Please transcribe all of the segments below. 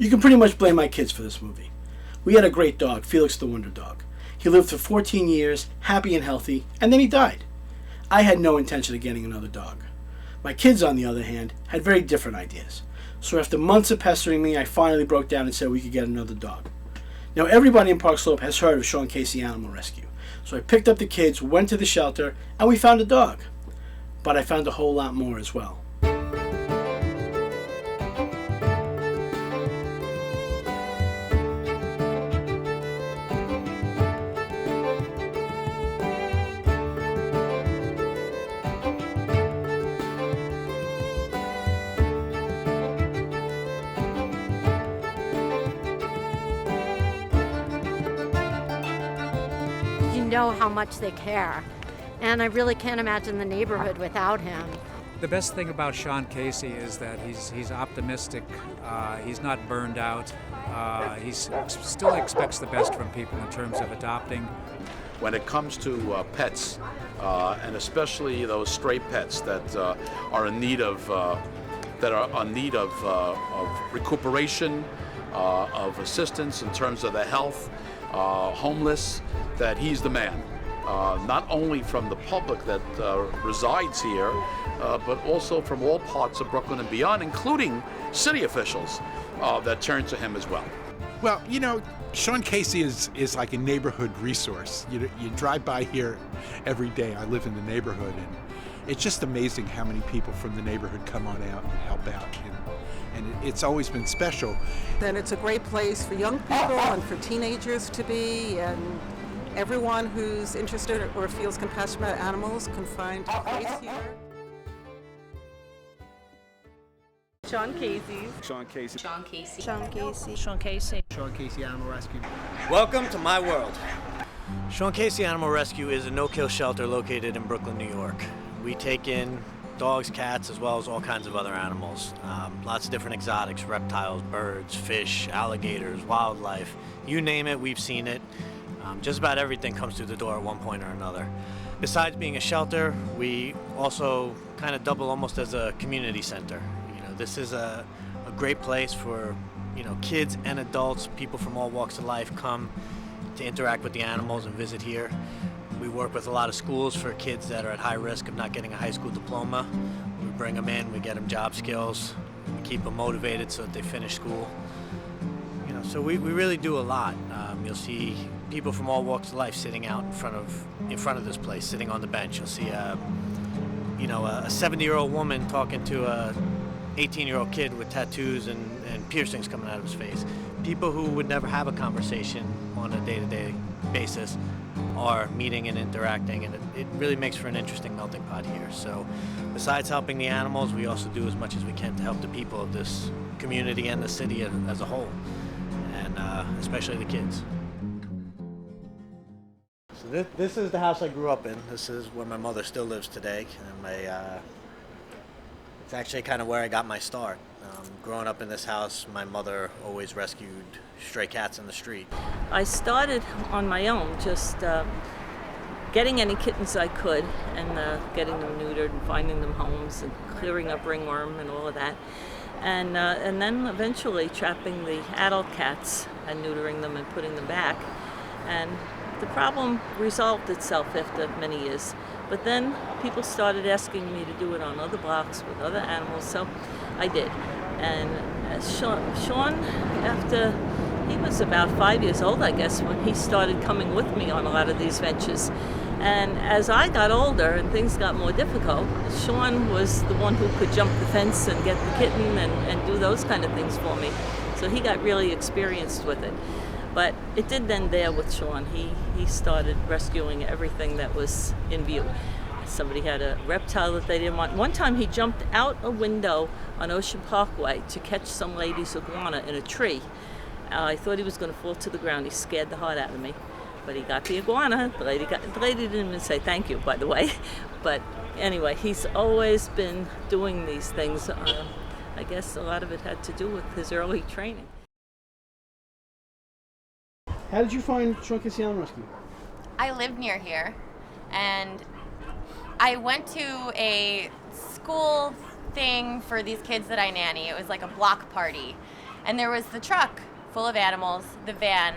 You can pretty much blame my kids for this movie. We had a great dog, Felix the Wonder Dog. He lived for 14 years, happy and healthy, and then he died. I had no intention of getting another dog. My kids, on the other hand, had very different ideas. So after months of pestering me, I finally broke down and said we could get another dog. Now everybody in Park Slope has heard of Sean Casey Animal Rescue. So I picked up the kids, went to the shelter, and we found a dog. But I found a whole lot more as well. You know how much they care, and I really can't imagine the neighborhood without him. The best thing about Sean Casey is that he's optimistic, he's not burned out, he still expects the best from people in terms of adopting. When it comes to pets, and especially those stray pets that are in need of recuperation, of assistance in terms of their health, homeless, that he's the man. Not only from the public that resides here, but also from all parts of Brooklyn and beyond, including city officials that turn to him as well. Well, you know, Sean Casey is like a neighborhood resource. You drive by here every day. I live in the neighborhood, and it's just amazing how many people from the neighborhood come on out and help out. And it's always been special. And it's a great place for young people and for teenagers to be, and everyone who's interested or feels compassion about animals can find a place here. Sean Casey. Sean Casey. Sean Casey. Sean Casey. Sean Casey. Sean Casey Animal Rescue. Welcome to my world. Sean Casey Animal Rescue is a no-kill shelter located in Brooklyn, New York. We take in dogs, cats, as well as all kinds of other animals. Lots of different exotics, reptiles, birds, fish, alligators, wildlife. You name it, we've seen it. Just about everything comes through the door at one point or another. Besides being a shelter, we also kind of double almost as a community center. You know, this is a great place for, you know, kids and adults, people from all walks of life come to interact with the animals and visit here. We work with a lot of schools for kids that are at high risk of not getting a high school diploma. We bring them in, we get them job skills, we keep them motivated so that they finish school. You know, so we really do a lot. You'll see people from all walks of life sitting out in front of this place, sitting on the bench. You'll see a 70-year-old woman talking to a 18-year-old kid with tattoos and piercings coming out of his face. People who would never have a conversation on a day-to-day basis are meeting and interacting, and it really makes for an interesting melting pot here. So besides helping the animals, we also do as much as we can to help the people of this community and the city as a whole, and especially the kids. So this is the house I grew up in. This is where my mother still lives today, and it's actually kind of where I got my start. Growing up in this house, my mother always rescued stray cats in the street. I started on my own, just getting any kittens I could and getting them neutered and finding them homes and clearing up ringworm and all of that. And then eventually trapping the adult cats and neutering them and putting them back. And the problem resolved itself after many years. But then people started asking me to do it on other blocks with other animals, so I did. And Sean, after he was about 5 years old, I guess, when he started coming with me on a lot of these ventures. And as I got older and things got more difficult, Sean was the one who could jump the fence and get the kitten and do those kind of things for me. So he got really experienced with it. But it didn't end there with Sean. He started rescuing everything that was in view. Somebody had a reptile that they didn't want. One time he jumped out a window on Ocean Parkway to catch some lady's iguana in a tree. I thought he was going to fall to the ground. He scared the heart out of me. But he got the iguana. The lady didn't even say thank you, by the way. But anyway, he's always been doing these things. I guess a lot of it had to do with his early training. How did you find Sean Casey Animal Rescue? I live near here, and I went to a school thing for these kids that I nanny. It was like a block party, and there was the truck full of animals, the van.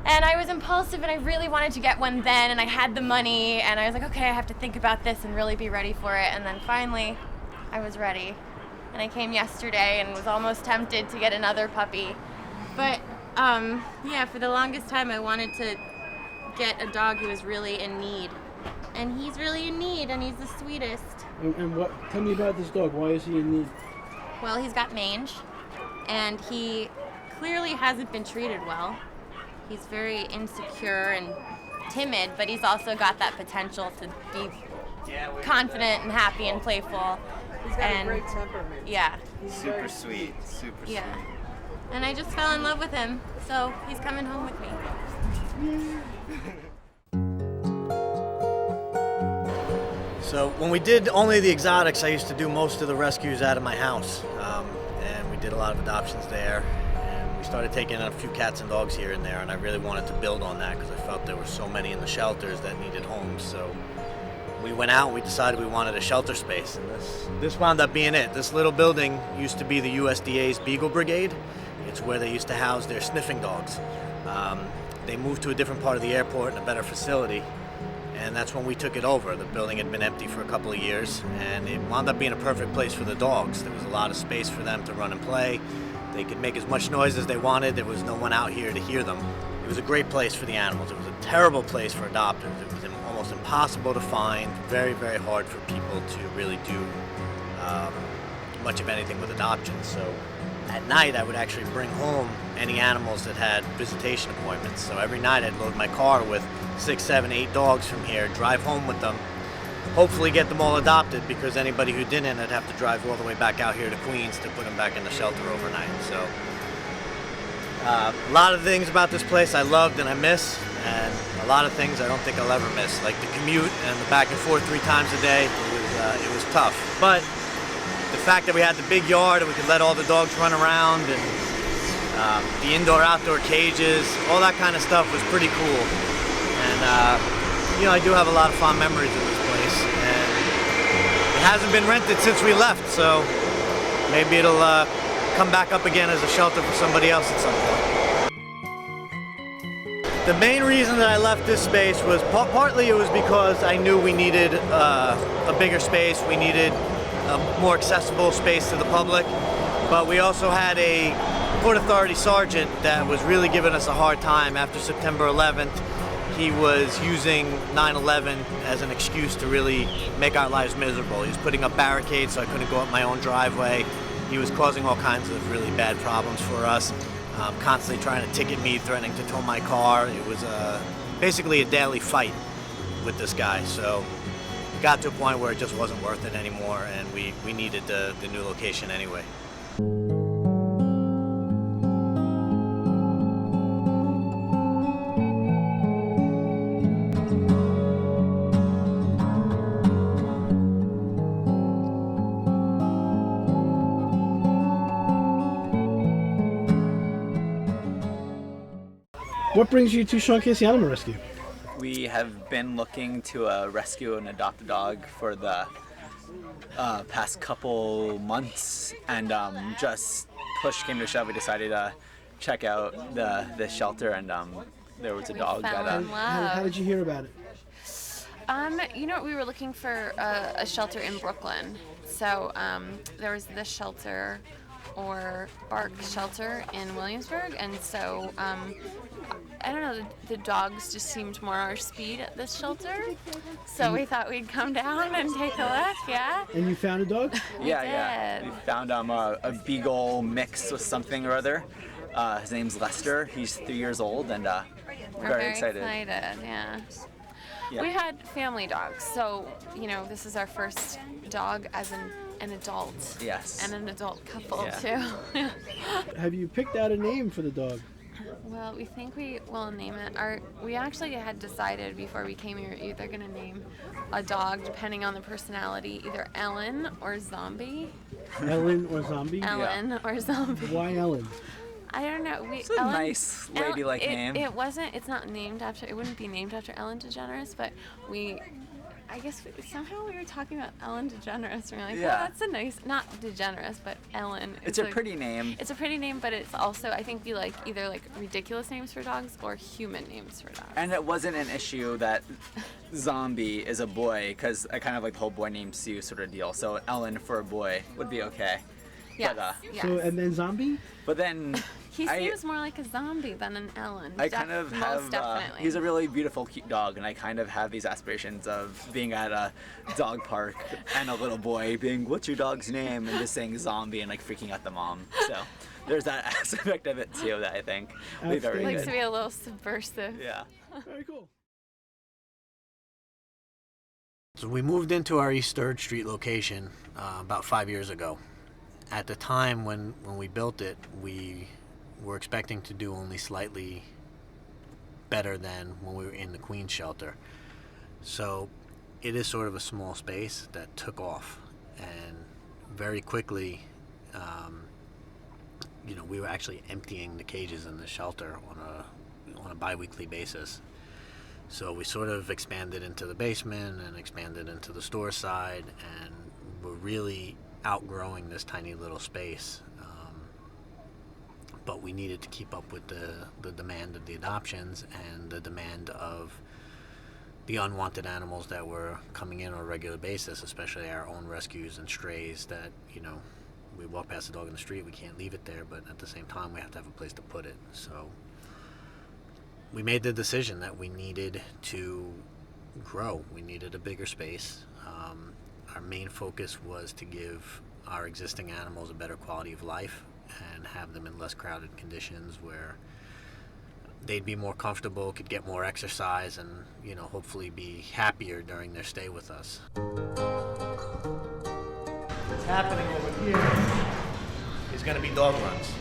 And I was impulsive and I really wanted to get one then, and I had the money, and I was like, okay, I have to think about this and really be ready for it. And then finally, I was ready. And I came yesterday and was almost tempted to get another puppy. But yeah, for the longest time I wanted to get a dog who was really in need. And he's really in need, and he's the sweetest. And what? Tell me about this dog. Why is he in need? Well, he's got mange, and he clearly hasn't been treated well. He's very insecure and timid, but he's also got that potential to be confident and happy and playful. He's got a great temperament. Yeah. Super sweet, super Yeah. sweet. And I just fell in love with him, so he's coming home with me. So when we did only the exotics, I used to do most of the rescues out of my house, and we did a lot of adoptions there. And we started taking a few cats and dogs here and there, and I really wanted to build on that because I felt there were so many in the shelters that needed homes. So we went out and we decided we wanted a shelter space, and this wound up being it. This little building used to be the USDA's Beagle Brigade. It's where they used to house their sniffing dogs. They moved to a different part of the airport and a better facility, and that's when we took it over. The building had been empty for a couple of years, and it wound up being a perfect place for the dogs. There was a lot of space for them to run and play. They could make as much noise as they wanted. There was no one out here to hear them. It was a great place for the animals. It was a terrible place for adopters. It was almost impossible to find, very, very hard for people to really do much of anything with adoption. So at night, I would actually bring home any animals that had visitation appointments. So every night, I'd load my car with 6, 7, 8 dogs from here, drive home with them, hopefully get them all adopted, because anybody who didn't, I'd have to drive all the way back out here to Queens to put them back in the shelter overnight. So a lot of things about this place I loved and I miss, and a lot of things I don't think I'll ever miss, like the commute and the back and forth 3 times a day. It was tough. But the fact that we had the big yard and we could let all the dogs run around, and the indoor-outdoor cages, all that kind of stuff was pretty cool. And you know, I do have a lot of fond memories of this place, and it hasn't been rented since we left, so maybe it'll come back up again as a shelter for somebody else at some point. The main reason that I left this space was partly it was because I knew we needed a bigger space. We needed a more accessible space to the public, but we also had a Port Authority sergeant that was really giving us a hard time after September 11th. He was using 9/11 as an excuse to really make our lives miserable. He was putting up barricades so I couldn't go up my own driveway. He was causing all kinds of really bad problems for us, constantly trying to ticket me, threatening to tow my car. It was basically a daily fight with this guy. So it got to a point where it just wasn't worth it anymore, and we needed the new location anyway. What brings you to Sean Casey Animal Rescue? We have been looking to rescue and adopt a dog for the past couple months, and just push came to shove, we decided to check out the shelter, and there was a dog that. How did you hear about it? You know, we were looking for a shelter in Brooklyn. So there was this shelter or Bark Shelter in Williamsburg, and so I don't know, the dogs just seemed more our speed at this shelter, so we thought we'd come down and take a look. Yeah. And you found a dog? Yeah. We found a beagle mixed with something or other. His name's Lester. He's 3 years old, and we're very excited. Yeah. We had family dogs, so you know, this is our first dog as an adult. Yes. And an adult couple too. Have you picked out a name for the dog? Well, we think we will name it. We actually had decided before we came here, either going to name a dog, depending on the personality, either Ellen or Zombie. Ellen or Zombie? Ellen or Zombie. Why Ellen? I don't know. It's a nice ladylike name. It's not named after, it wouldn't be named after Ellen DeGeneres, but we I guess somehow we were talking about Ellen DeGeneres, and we were like, Yeah. oh, that's a nice, not DeGeneres, but Ellen. It's a pretty name. It's a pretty name, but it's also, I think, we like either like ridiculous names for dogs or human names for dogs. And it wasn't an issue that Zombie is a boy, because I kind of like the whole boy named Sue sort of deal. So Ellen for a boy would be okay. Yes, But, yes. So, and then Zombie? but then He seems more like a zombie than an Ellen. I kind of most have, definitely. he's a really beautiful, cute dog, and I kind of have these aspirations of being at a dog park and a little boy being, what's your dog's name? And just saying Zombie and like freaking out the mom. So there's that aspect of it too that I think would be very likes good. to be a little subversive. Yeah. Very cool. So we moved into our East 3rd Street location about 5 years ago. At the time when we built it, we were expecting to do only slightly better than when we were in the Queen's shelter. So it is sort of a small space that took off, and very quickly, we were actually emptying the cages in the shelter on a bi-weekly basis. So we sort of expanded into the basement and expanded into the store side, and we're really outgrowing this tiny little space. But we needed to keep up with the demand of the adoptions and the demand of the unwanted animals that were coming in on a regular basis, especially our own rescues and strays that, we walk past a dog in the street, we can't leave it there, but at the same time we have to have a place to put it. So we made the decision that we needed to grow. We needed a bigger space. Our main focus was to give our existing animals a better quality of life and have them in less crowded conditions where they'd be more comfortable, could get more exercise, and hopefully be happier during their stay with us. What's happening over here is going to be dog runs.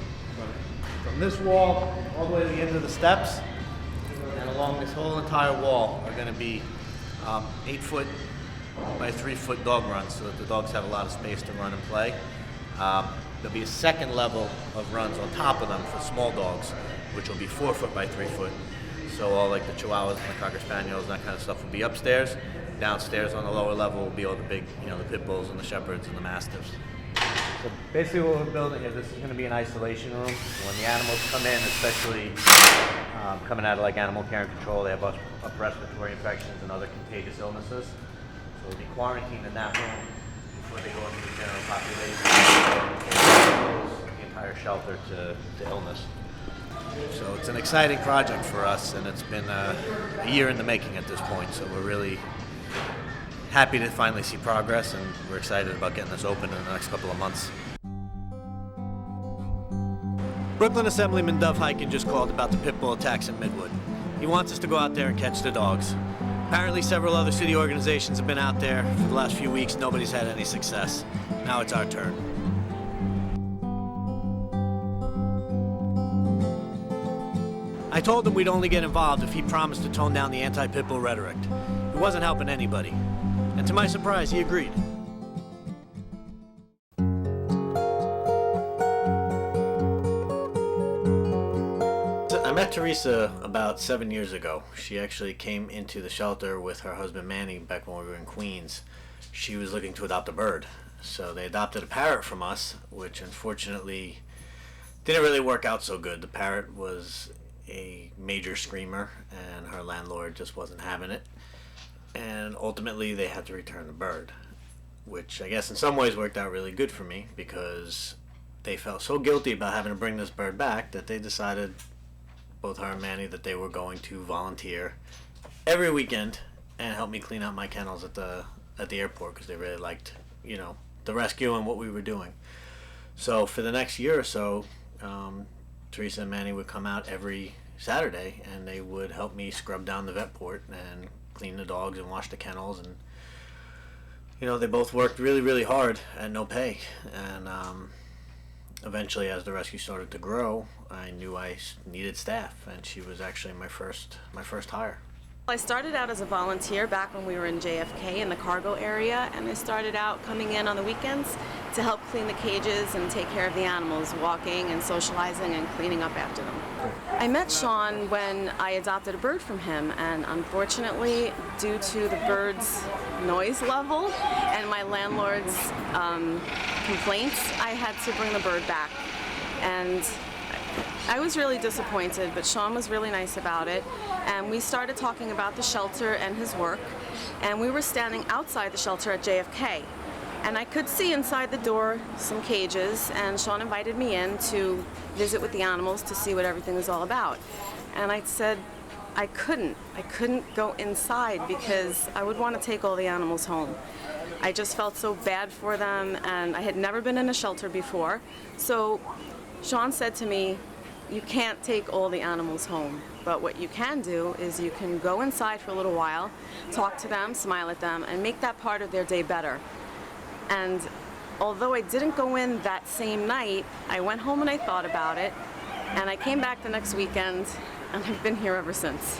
From this wall all the way to the end of the steps, and along this whole entire wall are going to be 8-foot by 3-foot dog runs, so that the dogs have a lot of space to run and play. There'll be a second level of runs on top of them for small dogs, which will be 4-foot by 3-foot. So all like the Chihuahuas and the Cocker Spaniels and that kind of stuff will be upstairs. Downstairs on the lower level will be all the big, the Pit Bulls and the Shepherds and the Mastiffs. So basically what we're building here, this is going to be an isolation room. When the animals come in, especially coming out of like animal care and control, they have upper respiratory infections and other contagious illnesses. So we'll be quarantined in that room before they go into the general population, the entire shelter to illness. So it's an exciting project for us, and it's been a year in the making at this point, so we're really happy to finally see progress, and we're excited about getting this open in the next couple of months. Brooklyn Assemblyman Dov Hikind just called about the pit bull attacks in Midwood. He wants us to go out there and catch the dogs. Apparently several other city organizations have been out there for the last few weeks. Nobody's had any success. Now it's our turn. I told him we'd only get involved if he promised to tone down the anti-pit bull rhetoric. It wasn't helping anybody. And to my surprise, he agreed. I met Teresa about 7 years ago. She actually came into the shelter with her husband Manny back when we were in Queens. She was looking to adopt a bird. So they adopted a parrot from us, which unfortunately didn't really work out so good. The parrot was a major screamer, and her landlord just wasn't having it. And ultimately they had to return the bird, which I guess in some ways worked out really good for me, because they felt so guilty about having to bring this bird back that they decided, both her and Manny, that they were going to volunteer every weekend and help me clean out my kennels at the airport, because they really liked, the rescue and what we were doing. So for the next year or so, Teresa and Manny would come out every Saturday, and they would help me scrub down the vet port and clean the dogs and wash the kennels. And they both worked really, really hard at no pay. And eventually, as the rescue started to grow, I knew I needed staff, and she was actually my first hire. I started out as a volunteer back when we were in JFK in the cargo area, and I started out coming in on the weekends to help clean the cages and take care of the animals, walking and socializing and cleaning up after them. I met Sean when I adopted a bird from him, and unfortunately, due to the bird's noise level and my landlord's complaints, I had to bring the bird back. And I was really disappointed, but Sean was really nice about it. And we started talking about the shelter and his work. And we were standing outside the shelter at JFK. And I could see inside the door some cages, and Sean invited me in to visit with the animals to see what everything was all about. And I said I couldn't go inside because I would want to take all the animals home. I just felt so bad for them, and I had never been in a shelter before. So Sean said to me, you can't take all the animals home, but what you can do is you can go inside for a little while, talk to them, smile at them, and make that part of their day better. And although I didn't go in that same night, I went home and I thought about it, and I came back the next weekend, and I've been here ever since.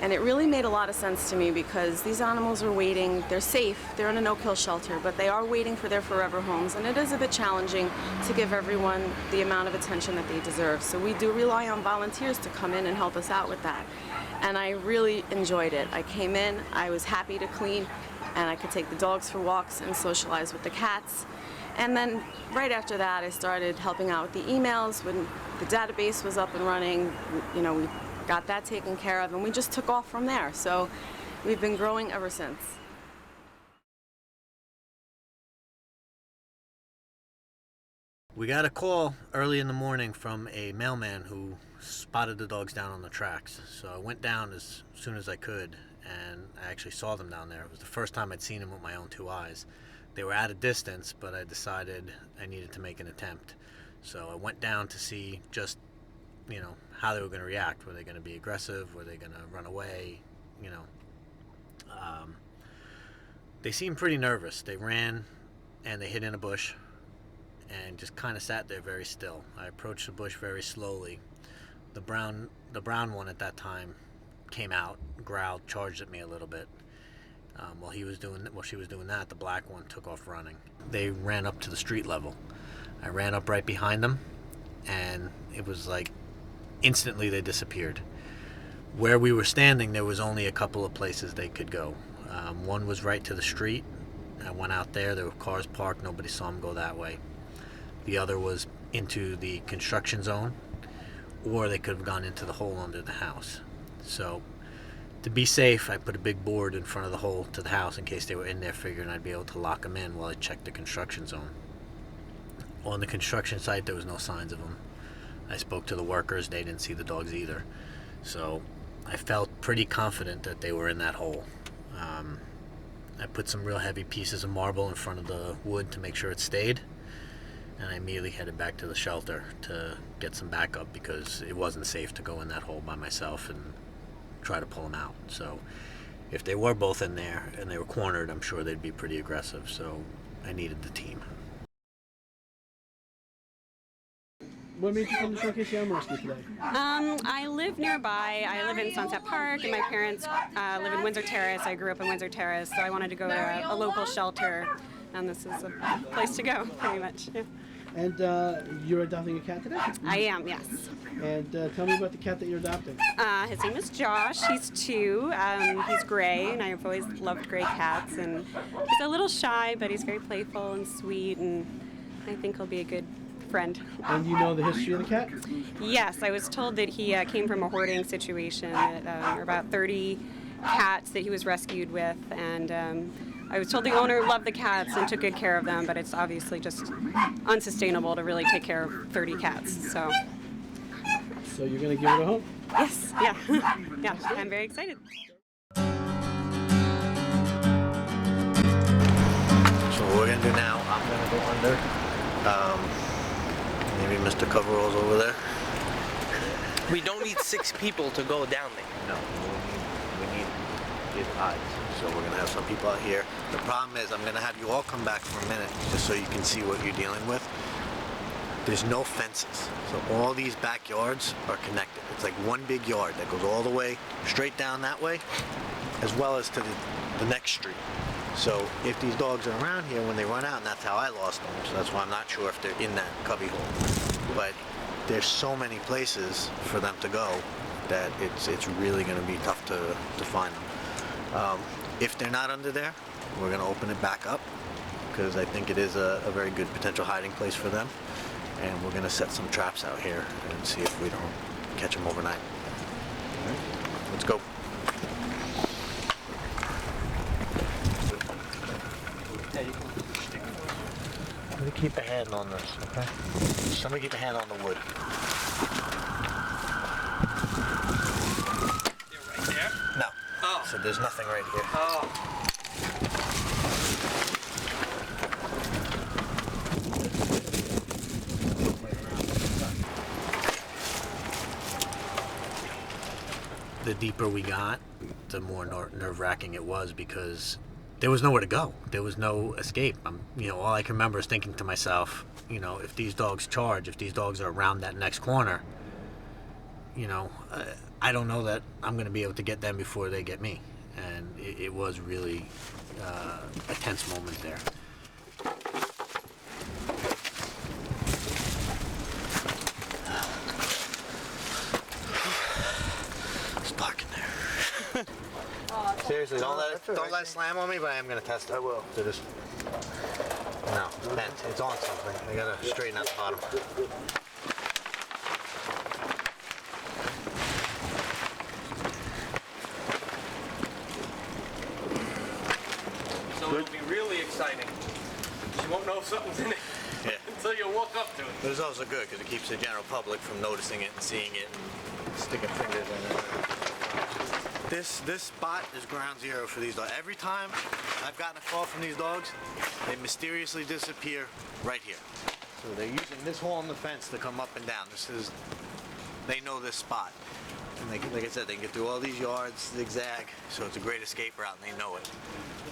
And it really made a lot of sense to me because these animals are waiting. They're safe, they're in a no-kill shelter, but they are waiting for their forever homes, and it is a bit challenging to give everyone the amount of attention that they deserve. So we do rely on volunteers to come in and help us out with that. And I really enjoyed it. I came in, I was happy to clean, and I could take the dogs for walks and socialize with the cats. And then right after that, I started helping out with the emails when the database was up and running. You know, we got that taken care of, and we just took off from there. So we've been growing ever since. We got a call early in the morning from a mailman who spotted the dogs down on the tracks. So I went down as soon as I could, and I actually saw them down there. It was the first time I'd seen them with my own two eyes. They were at a distance, but I decided I needed to make an attempt. So I went down to see just, you know, how they were going to react. Were they going to be aggressive? Were they going to run away? You know, they seemed pretty nervous. They ran and they hid in a bush and just kind of sat there very still. I approached the bush very slowly. The brown one at that time came out, growled, charged at me a little bit. While she was doing that, the black one took off running. They ran up to the street level. I ran up right behind them, and it was like instantly they disappeared. Where we were standing, there was only a couple of places they could go. One was right to the street. I went out there. There were cars parked. Nobody saw them go that way. The other was into the construction zone, or they could have gone into the hole under the house. So to be safe, I put a big board in front of the hole to the house in case they were in there, figuring I'd be able to lock them in while I checked the construction zone. On the construction site, there was no signs of them. I spoke to the workers. They didn't see the dogs either. So I felt pretty confident that they were in that hole. I put some real heavy pieces of marble in front of the wood to make sure it stayed. And I immediately headed back to the shelter to get some backup because it wasn't safe to go in that hole by myself and try to pull them out. So if they were both in there and they were cornered, I'm sure they'd be pretty aggressive. So I needed the team. What made you come to Sean Casey Animal Rescue today? I live nearby. I live in Sunset Park, and my parents live in Windsor Terrace. I grew up in Windsor Terrace, so I wanted to go to a local shelter, and this is a place to go, pretty much. Yeah. And you're adopting a cat today? I am, yes. And tell me about the cat that you're adopting. His name is Josh. He's 2. He's gray, and I've always loved gray cats. And he's a little shy, but he's very playful and sweet, and I think he'll be a good friend. And you know the history of the cat? Yes, I was told that he came from a hoarding situation. That there were about 30 cats that he was rescued with, and I was told the owner loved the cats and took good care of them, but it's obviously just unsustainable to really take care of 30 cats. So you're going to give it a home? Yes, yeah. Yeah, I'm very excited. So what we're going to do now, I'm going to go under. Maybe Mr. Coverall's over there. We don't need 6 people to go down there. No, we need his eyes. So we're going to have some people out here. The problem is I'm going to have you all come back for a minute just so you can see what you're dealing with. There's no fences. So all these backyards are connected. It's like one big yard that goes all the way straight down that way as well as to the next street. So if these dogs are around here when they run out, and that's how I lost them, so that's why I'm not sure if they're in that cubby hole. But there's so many places for them to go that it's really going to be tough to find them. If they're not under there, we're going to open it back up because I think it is a very good potential hiding place for them. And we're going to set some traps out here and see if we don't catch them overnight. All right, let's go. Somebody keep a hand on this, okay? Somebody keep a hand on the wood. They're right there? No. Oh. So there's nothing right here. Oh. The deeper we got, the more nerve-wracking it was because there was nowhere to go. There was no escape. All I can remember is thinking to myself, if these dogs charge, if these dogs are around that next corner, I don't know that I'm going to be able to get them before they get me. And it was really a tense moment there. Seriously, don't let it slam on me, but I am going to test it. I will. No, it's bent. It's on something. I got to straighten out the bottom. So it'll be really exciting. You won't know if something's in it until you walk up to it. But it's also good because it keeps the general public from noticing it and seeing it and sticking fingers in it. This spot is ground zero for these dogs. Every time I've gotten a call from these dogs, they mysteriously disappear right here. So they're using this hole in the fence to come up and down. They know this spot. And like I said, they can get through all these yards, zigzag, so it's a great escape route and they know it.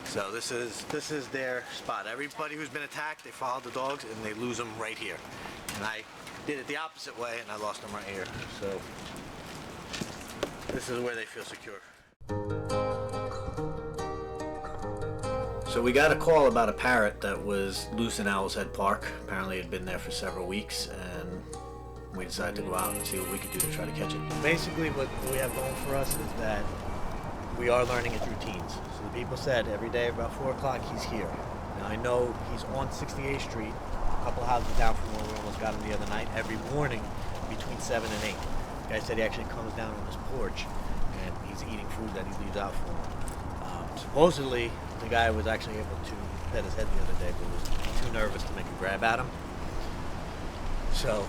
So this is their spot. Everybody who's been attacked, they follow the dogs and they lose them right here. And I did it the opposite way and I lost them right here. So this is where they feel secure. So we got a call about a parrot that was loose in Owl's Head Park. Apparently it had been there for several weeks, and we decided to go out and see what we could do to try to catch it. Basically what we have going for us is that we are learning its routines. So the people said every day about 4 o'clock he's here. Now I know he's on 68th Street, a couple houses down from where we almost got him the other night, every morning between 7 and 8. The guy said he actually comes down on his porch and he's eating food that he leaves out for him. Supposedly, the guy was actually able to pet his head the other day, but was too nervous to make a grab at him. So,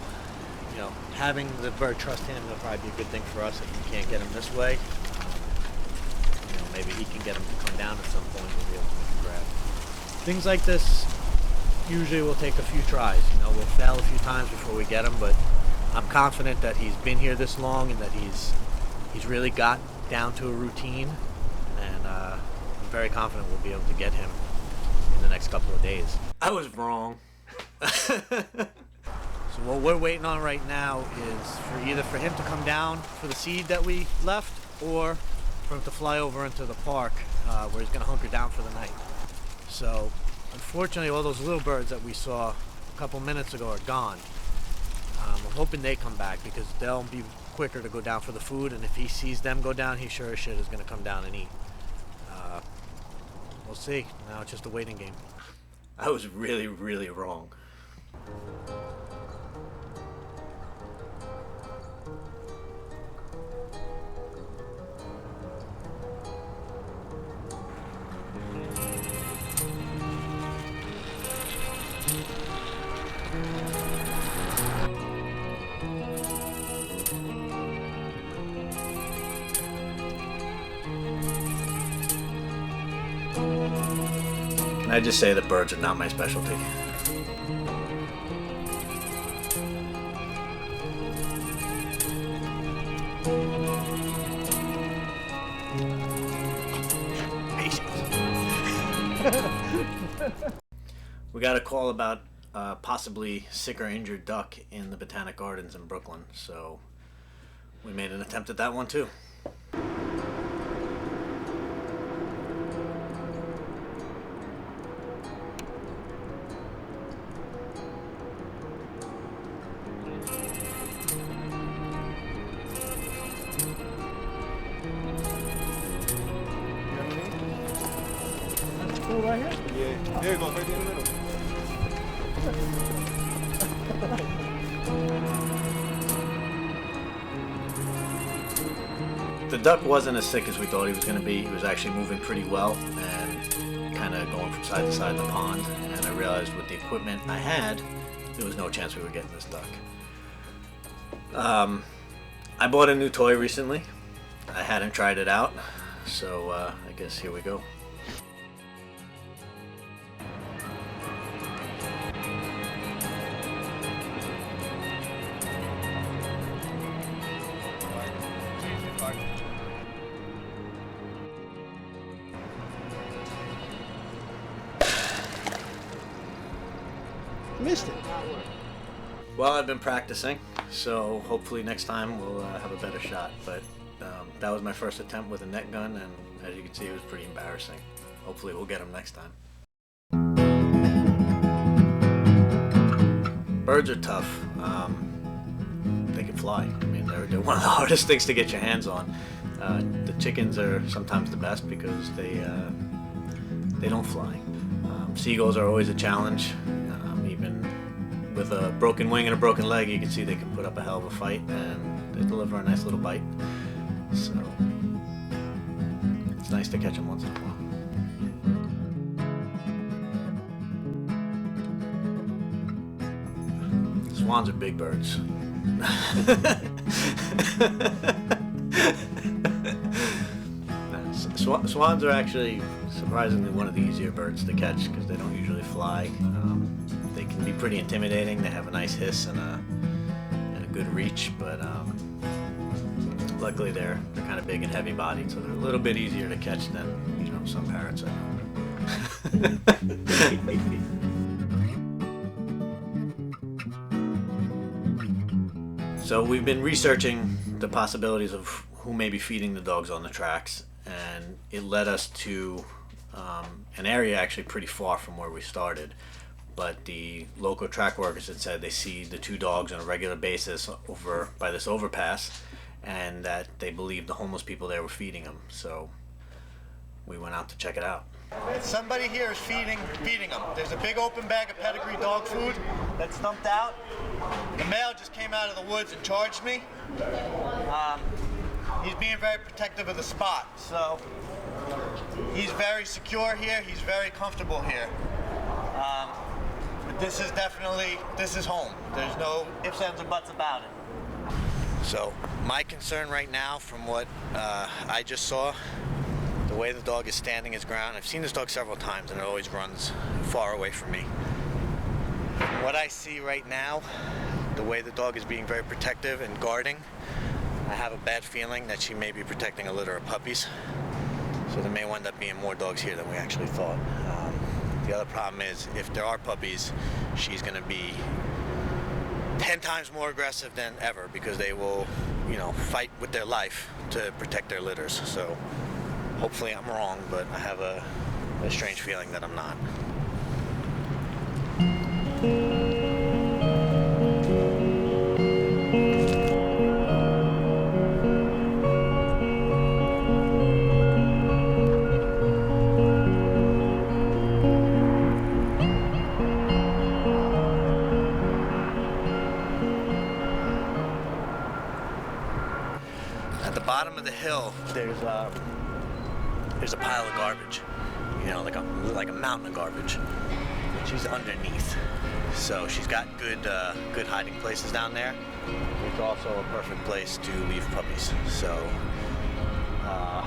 having the bird trust him will probably be a good thing for us if we can't get him this way. Maybe he can get him to come down at some point and we'll be able to make a grab. Things like this usually will take a few tries. We'll fail a few times before we get him, but I'm confident that he's been here this long and that he's really got down to a routine, and I'm very confident we'll be able to get him in the next couple of days. I was wrong. So what we're waiting on right now is either for him to come down for the seed that we left, or for him to fly over into the park where he's going to hunker down for the night. So unfortunately all those little birds that we saw a couple minutes ago are gone. I'm hoping they come back because they'll be quicker to go down for the food, and if he sees them go down, he sure as shit is going to come down and eat. We'll see. Now it's just a waiting game. I was really, really wrong. I just say that birds are not my specialty. We got a call about possibly sick or injured duck in the Botanic Gardens in Brooklyn, so we made an attempt at that one too. Yeah, there you go, right in the middle. The duck wasn't as sick as we thought he was going to be. He was actually moving pretty well and kind of going from side to side in the pond. And I realized with the equipment I had, there was no chance we were getting this duck. I bought a new toy recently. I hadn't tried it out, so I guess here we go. Missed it. Well, I've been practicing, so hopefully next time we'll have a better shot. But that was my first attempt with a net gun, and as you can see, it was pretty embarrassing. Hopefully we'll get them next time. Birds are tough. They can fly. I mean, they're one of the hardest things to get your hands on. The chickens are sometimes the best because they don't fly. Seagulls are always a challenge. Even with a broken wing and a broken leg, you can see they can put up a hell of a fight, and they deliver a nice little bite. So it's nice to catch them once in a while. Swans are big birds. Swans are actually surprisingly one of the easier birds to catch because they don't usually fly. They can be pretty intimidating. They have a nice hiss and a good reach, but luckily they're kind of big and heavy bodied, so they're a little bit easier to catch than some parrots I know. So we've been researching the possibilities of who may be feeding the dogs on the tracks, and it led us to an area actually pretty far from where we started. But the local track workers had said they see the two dogs on a regular basis over by this overpass, and that they believed the homeless people there were feeding them. So we went out to check it out. Somebody here is feeding them. There's a big open bag of pedigree dog food that's dumped out. The male just came out of the woods and charged me. He's being very protective of the spot, so he's very secure here. He's very comfortable here. But this is home. There's no ifs, ands, or buts about it. So my concern right now, from what I just saw, the way the dog is standing his ground, I've seen this dog several times and it always runs far away from me. What I see right now, the way the dog is being very protective and guarding, I have a bad feeling that she may be protecting a litter of puppies. So there may wind up being more dogs here than we actually thought. The other problem is, if there are puppies, she's going to be 10 times more aggressive than ever because they will, fight with their life to protect their litters. So hopefully I'm wrong, but I have a strange feeling that I'm not. At the bottom of the hill, there's a pile of garbage, like a mountain of garbage. She's underneath, so she's got good hiding places down there. It's also a perfect place to leave puppies. So I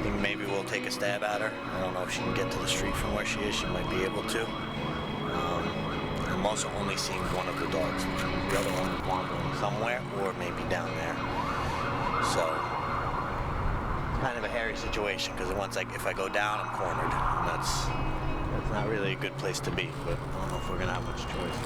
think maybe we'll take a stab at her. I don't know if she can get to the street from where she is. She might be able to. I'm also only seeing one of the dogs. The other one is wandering somewhere, or maybe down there. So it's kind of a hairy situation because if I go down, I'm cornered. And that's not really a good place to be. But I don't know if we're gonna have much choice.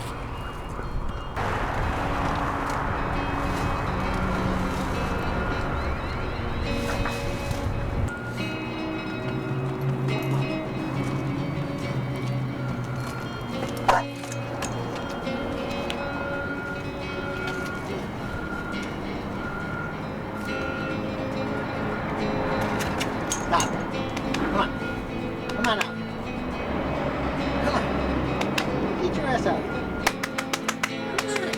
Come on. Come on out. Come on. Get your ass out. Come on.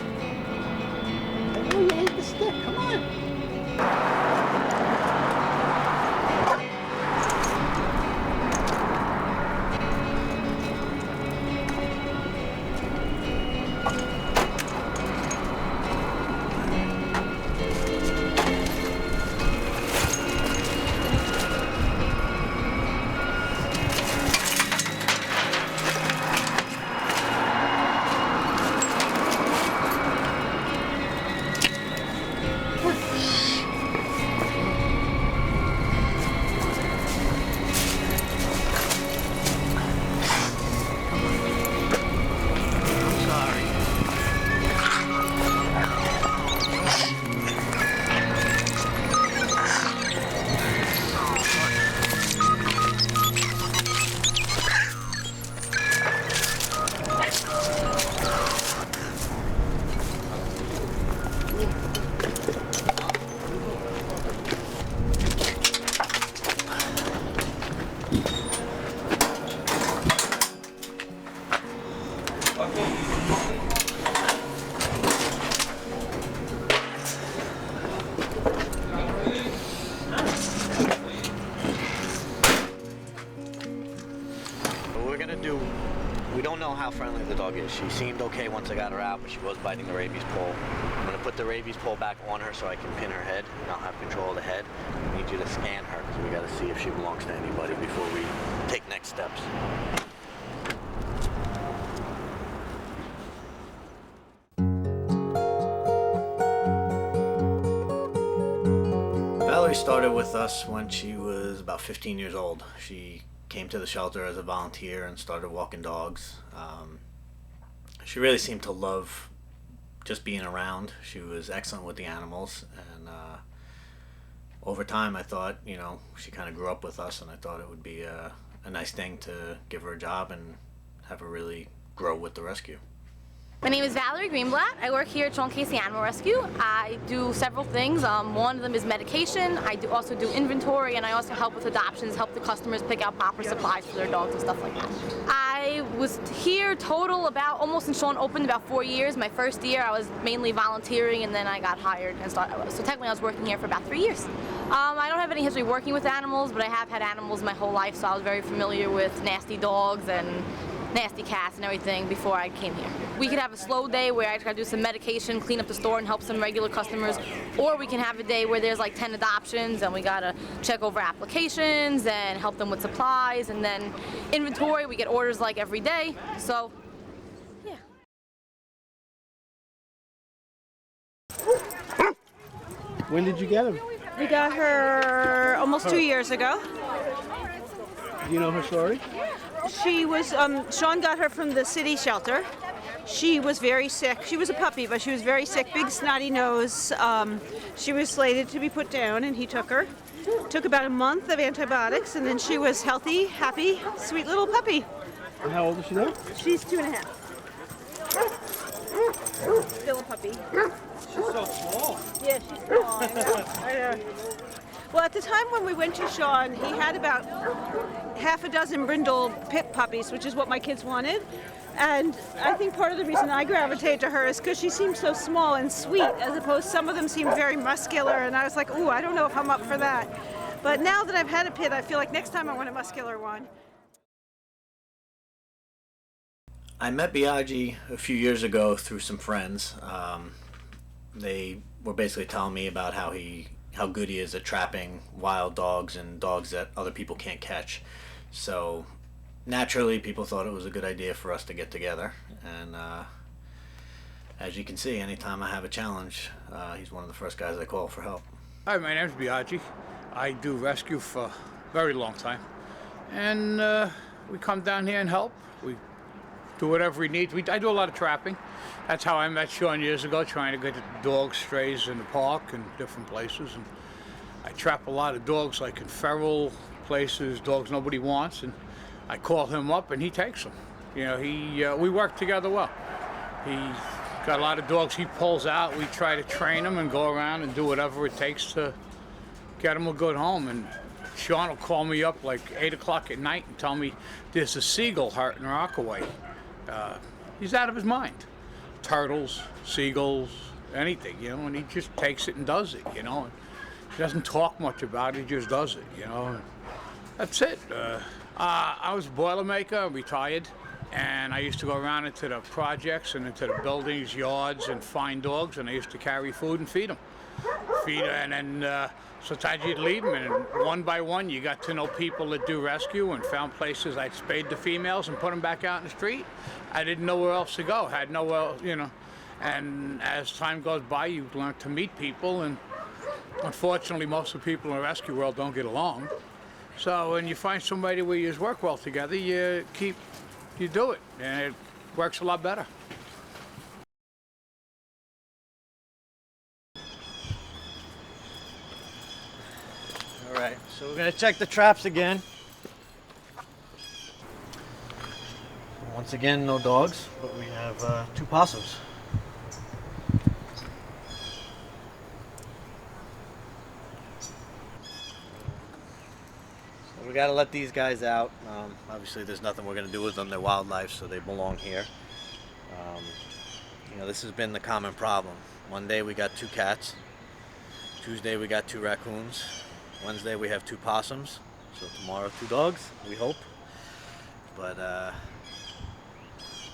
I know you hate the stick. Come on. We don't know how friendly the dog is. She seemed okay once I got her out, but she was biting the rabies pole. I'm going to put the rabies pole back on her so I can pin her head, and I'll have control of the head. I need you to scan her because we got to see if she belongs to anybody before we take next steps. Valerie started with us when she was about 15 years old. She came to the shelter as a volunteer and started walking dogs. She really seemed to love just being around. She was excellent with the animals, and over time I thought, you know, she kind of grew up with us, and I thought it would be a nice thing to give her a job and have her really grow with the rescue. My name is Valerie Greenblatt. I work here at Sean Casey Animal Rescue. I do several things. One of them is medication. I also do inventory, and I also help with adoptions, help the customers pick out proper supplies for their dogs and stuff like that. I was here total about, almost since Sean opened, about 4 years. My first year I was mainly volunteering, and then I got hired and started. So technically I was working here for about 3 years. I don't have any history working with animals, but I have had animals my whole life, so I was very familiar with nasty dogs and nasty cats and everything before I came here. We could have a slow day where I try to do some medication, clean up the store and help some regular customers, or we can have a day where there's like 10 adoptions and we gotta check over applications and help them with supplies, and then inventory, we get orders like every day, so yeah. When did you get him? We got her almost 2 years ago. Do you know her story? She was, Sean got her from the city shelter. She was very sick. She was a puppy, but she was very sick, big snotty nose. She was slated to be put down, and he took her. Took about a month of antibiotics, and then she was healthy, happy, sweet little puppy. And how old is she now? She's 2.5. Still a puppy. She's so small. Yeah, she's small. I know. Well, at the time when we went to Sean, he had about half a dozen brindle pit puppies, which is what my kids wanted. And I think part of the reason I gravitated to her is because she seemed so small and sweet, as opposed some of them seemed very muscular, and I was like, ooh, I don't know if I'm up for that. But now that I've had a pit, I feel like next time I want a muscular one. I met Biaggi a few years ago through some friends. They were basically telling me about how good he is at trapping wild dogs and dogs that other people can't catch. So naturally, people thought it was a good idea for us to get together. And as you can see, anytime I have a challenge, he's one of the first guys I call for help. Hi, my name's Biaggi. I do rescue for a very long time. And we come down here and help. We do whatever we need. I do a lot of trapping. That's how I met Sean years ago, trying to get the dogs, strays in the park and different places. And I trap a lot of dogs, like in feral places, dogs nobody wants, and I call him up and he takes them. You know, we work together well. He's got a lot of dogs he pulls out. We try to train them and go around and do whatever it takes to get them a good home. And Sean will call me up like 8 o'clock at night and tell me there's a seagull hurt in Rockaway. He's out of his mind. Turtles, seagulls, anything, you know, and he just takes it and does it, you know. He doesn't talk much about it, he just does it, you know. That's it. I was a Boilermaker, retired, and I used to go around into the projects and into the buildings, yards, and find dogs, and I used to carry food and feed them. And then sometimes you'd leave them, and one by one you got to know people that do rescue and found places. I'd spade the females and put them back out in the street. I didn't know where else to go, had nowhere, you know. And as time goes by, you learn to meet people, and unfortunately most of the people in the rescue world don't get along. So when you find somebody where you work well together, you do it, and it works a lot better. All right, so we're gonna check the traps again. Once again, no dogs, but we have 2 possums. So we gotta let these guys out. Obviously, there's nothing we're gonna do with them. They're wildlife, so they belong here. You know, this has been the common problem. One day we got 2 cats. Tuesday we got 2 raccoons. Wednesday we have 2 possums. So tomorrow 2 dogs, we hope. But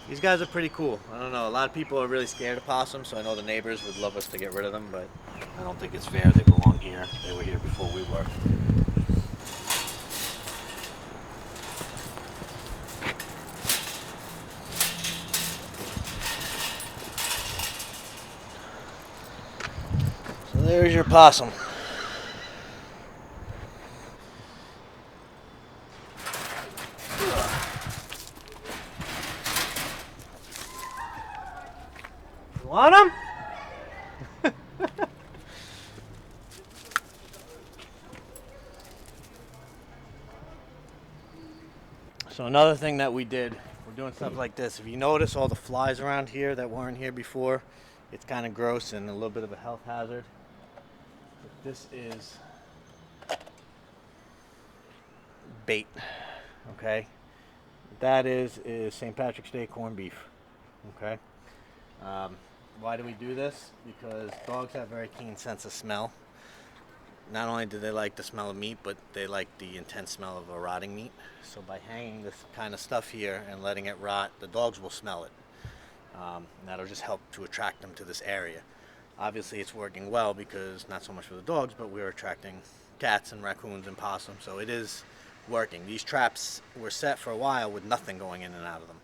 these guys are pretty cool. I don't know, a lot of people are really scared of possums, so I know the neighbors would love us to get rid of them, but I don't think it's fair. They belong here. They were here before we were. So there's your possum. Want him? So another thing that we did, we're doing stuff like this. If you notice all the flies around here that weren't here before, it's kind of gross and a little bit of a health hazard. But this is bait, okay? What that is St. Patrick's Day corned beef, okay? Why do we do this? Because dogs have a very keen sense of smell. Not only do they like the smell of meat, but they like the intense smell of a rotting meat. So by hanging this kind of stuff here and letting it rot, the dogs will smell it. And that'll just help to attract them to this area. Obviously it's working well because not so much for the dogs, but we're attracting cats and raccoons and possums, so it is working. These traps were set for a while with nothing going in and out of them.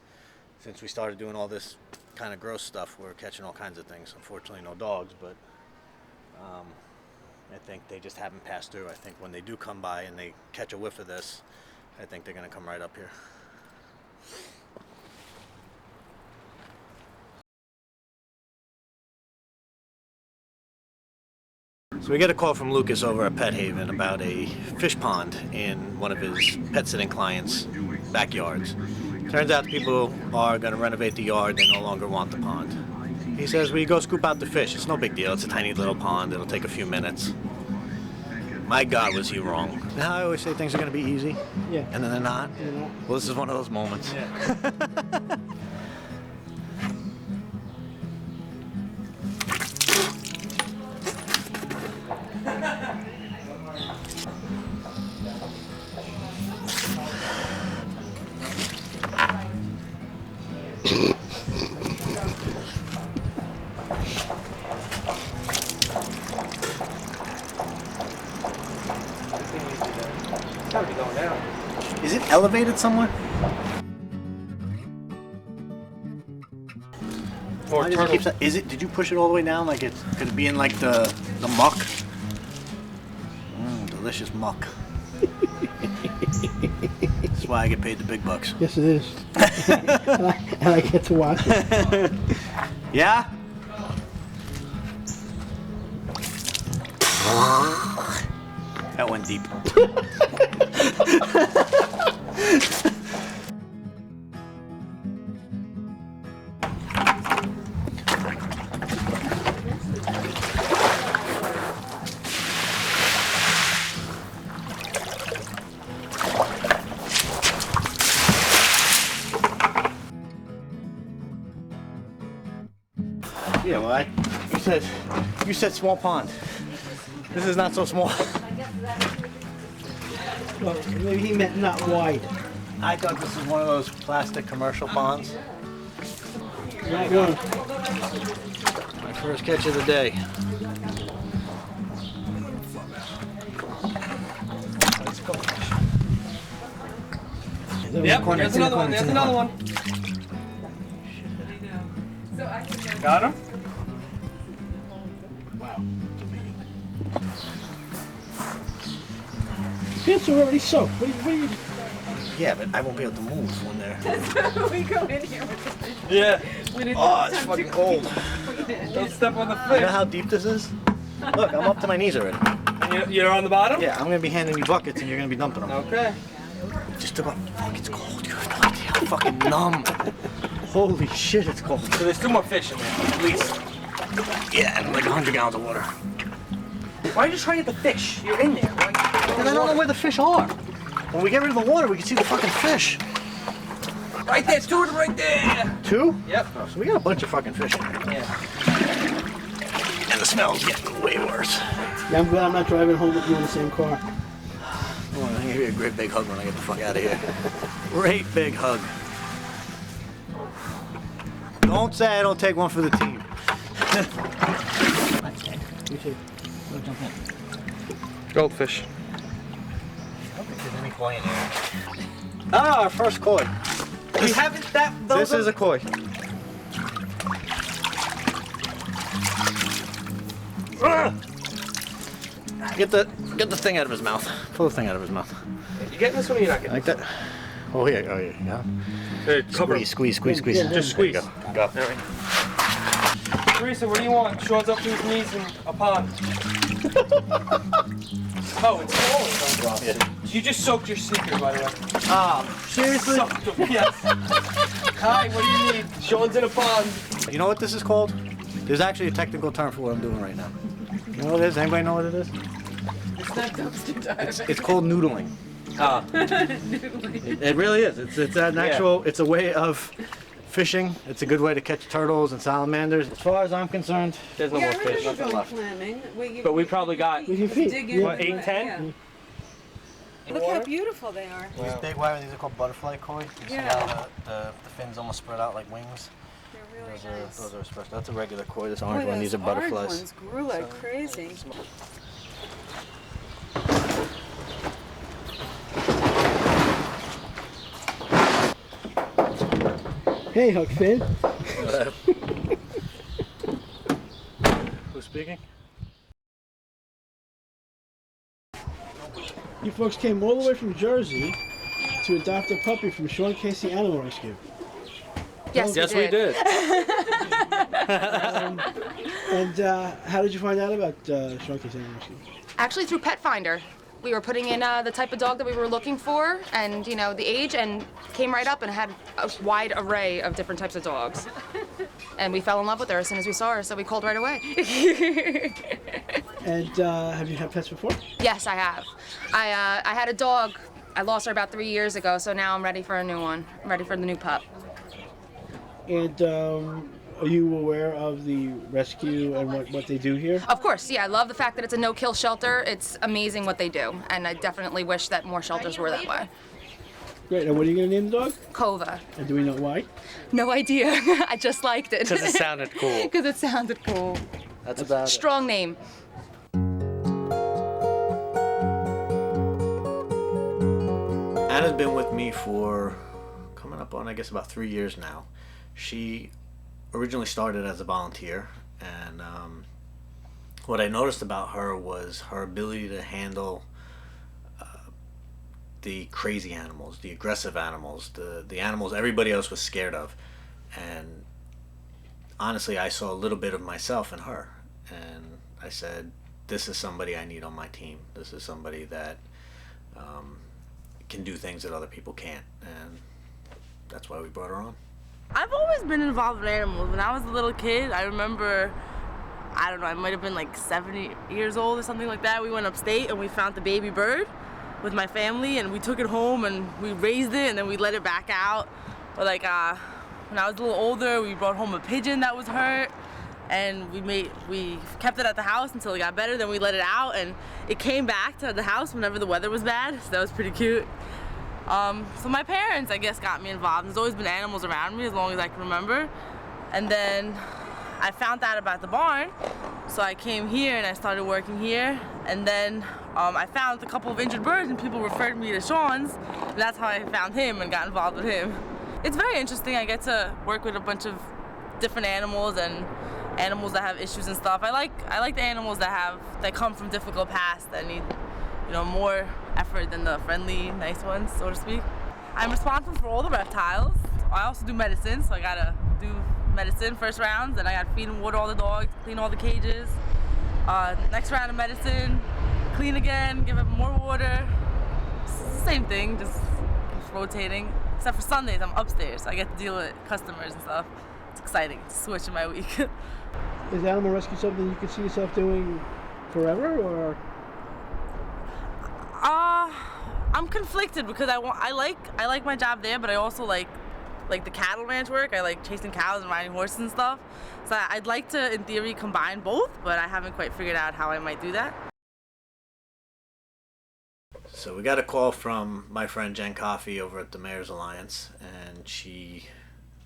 Since we started doing all this kind of gross stuff, we're catching all kinds of things. Unfortunately no dogs, but I think they just haven't passed through. I think when they do come by and they catch a whiff of this, I think they're going to come right up here. So we get a call from Lucas over at Pet Haven about a fish pond in one of his pet sitting clients' backyards. Turns out the people are going to renovate the yard. They no longer want the pond. He says, we go scoop out the fish. It's no big deal. It's a tiny little pond. It'll take a few minutes. My God, was he wrong. Now I always say things are going to be easy. Yeah. And then they're not. Yeah. Well, this is one of those moments. Yeah. Is it elevated somewhere? Why does it keep is it? Did you push it all the way down? Like it's could it be in like the muck? Delicious muck. That's why I get paid the big bucks. Yes, it is. and I get to watch it. Yeah. That went deep. Yeah, why? You said small pond. This is not so small. Well, maybe he meant not wide. I thought this was one of those plastic commercial ponds. Not one. My first catch of the day. Yep, there's another one. There's another one. Got him? Wow. Pants are already soaked. What are you... Yeah, but I won't be able to move when they're... We go in here with the fish. Yeah. Oh, it's fucking cold. Don't step on the You fish. know how deep this is? Look, I'm up to my knees already. And you're on the bottom? Yeah, I'm gonna be handing you buckets and you're gonna be dumping them. Okay. Just about. Fuck, it's cold. You have no idea. I'm fucking numb. Holy shit, it's cold. So there's 2 more fish in there, at least. Yeah, and like 100 gallons of water. Why are you just trying to get the fish? You're in there. And I don't know where the fish are. When we get rid of the water, we can see the fucking fish. Right there, 2 right there. 2? Yep. Oh, so we got a bunch of fucking fish in here. Yeah. And the smell's getting way worse. Yeah, I'm glad I'm not driving home with you in the same car. Oh, I'm gonna give you a great big hug when I get the fuck out of here. Great big hug. Don't say I don't take one for the team. You too. Go jump in. Goldfish. I don't think there's any koi in here. Ah, our first koi. We haven't This is a koi. Get the thing out of his mouth. Pull the thing out of his mouth. You getting this one or you're not getting Like that. Oh yeah, yeah. Squeeze. Yeah, just squeeze. There you go. All right. Teresa, what do you want? Sean's up to his knees in a pond. Oh, it's cold. Yeah. You just soaked your sneakers, by the way. Ah, seriously? Soaked them, yes. Hi, what do you need? Sean's in a pond. You know what this is called? There's actually a technical term for what I'm doing right now. You know what it is? Anybody know what it is? It's not dumpster diving. It's called noodling. Noodling. It really is. It's an actual. It's a way of fishing. It's a good way to catch turtles and salamanders. As far as I'm concerned, there's no more fish. Nothing left. But we probably got dig in what, with 8, the- 10? yeah. Look how beautiful they are. these big white ones, these are called butterfly koi. You see Yeah. how the fins almost spread out like wings? They're really nice. Those are special. That's a regular koi. This orange Boy, one, these are those orange butterflies. ones grew like crazy. Hey, Huck Finn. Who's speaking? You folks came all the way from Jersey to adopt a puppy from Sean Casey Animal Rescue. Yes, we did. And how did you find out about Sean Casey Animal Rescue? Actually, through Pet Finder. We were putting in the type of dog that we were looking for and, you know, the age, and came right up and had a wide array of different types of dogs. And we fell in love with her as soon as we saw her, so we called right away. And have you had pets before? Yes, I have. I had a dog. I lost her about 3 years ago, so now I'm ready for a new one. I'm ready for the new pup. And are you aware of the rescue and what they do here? Of course, yeah. I love the fact that it's a no-kill shelter. It's amazing what they do, and I definitely wish that more shelters were that way. Great. And what are you going to name the dog? Kova. And do we know why? No idea. I just liked it. Because it sounded cool. Because it sounded cool. That's about it. Strong name. Anna's been with me for coming up on, I guess, about 3 years now. She originally started as a volunteer, and what I noticed about her was her ability to handle the crazy animals, the aggressive animals, the animals everybody else was scared of. And honestly, I saw a little bit of myself in her, and I said, this is somebody I need on my team. This is somebody that can do things that other people can't, and that's why we brought her on. I've always been involved with animals. When I was a little kid, I remember, I don't know, I might have been like 7 years old or something like that. We went upstate and we found the baby bird with my family, and we took it home and we raised it, and then we let it back out. But like when I was a little older, we brought home a pigeon that was hurt. and we kept it at the house until it got better. Then we let it out, and it came back to the house whenever the weather was bad. So that was pretty cute. So my parents, I guess, got me involved. There's always been animals around me as long as I can remember. And then I found out about the barn, so I came here and I started working here. And then I found a couple of injured birds, and people referred me to Sean's. And that's how I found him and got involved with him. It's very interesting. I get to work with a bunch of different animals and animals that have issues and stuff. I like the animals that come from difficult pasts that need, more effort than the friendly, nice ones, so to speak. I'm responsible for all the reptiles. I also do medicine, so I gotta do medicine first rounds, and I gotta feed and water all the dogs, clean all the cages. Next round of medicine, clean again, give them more water. Same thing, just rotating. Except for Sundays, I'm upstairs, so I get to deal with customers and stuff. It's exciting. It's a switch in my week. Is animal rescue something you could see yourself doing forever, or? I'm conflicted because I like my job there, but I also like the cattle ranch work. I like chasing cows and riding horses and stuff. So I'd like to, in theory, combine both, but I haven't quite figured out how I might do that. So we got a call from my friend Jen Coffey over at the Mayor's Alliance, and she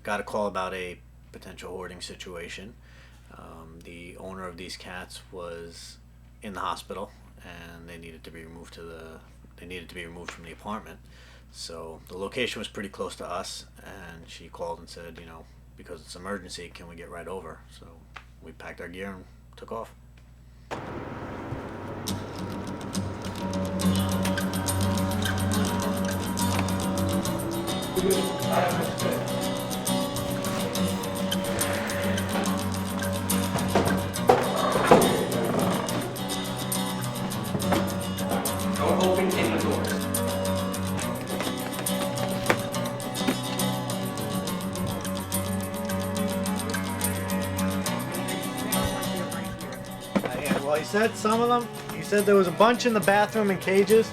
got a call about a potential hoarding situation. The owner of these cats was in the hospital, and they needed to be removed from the apartment. So the location was pretty close to us, and she called and said, because it's an emergency, can we get right over? So we packed our gear and took off. Don't open any doors. Well, he said some of them. He said there was a bunch in the bathroom in cages.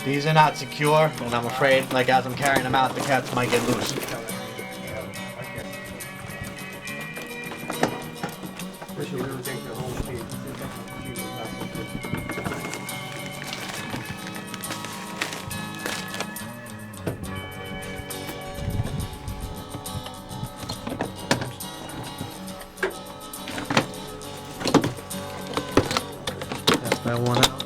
These are not secure, and I'm afraid, as I'm carrying them out, the cats might get loose. That's that one out.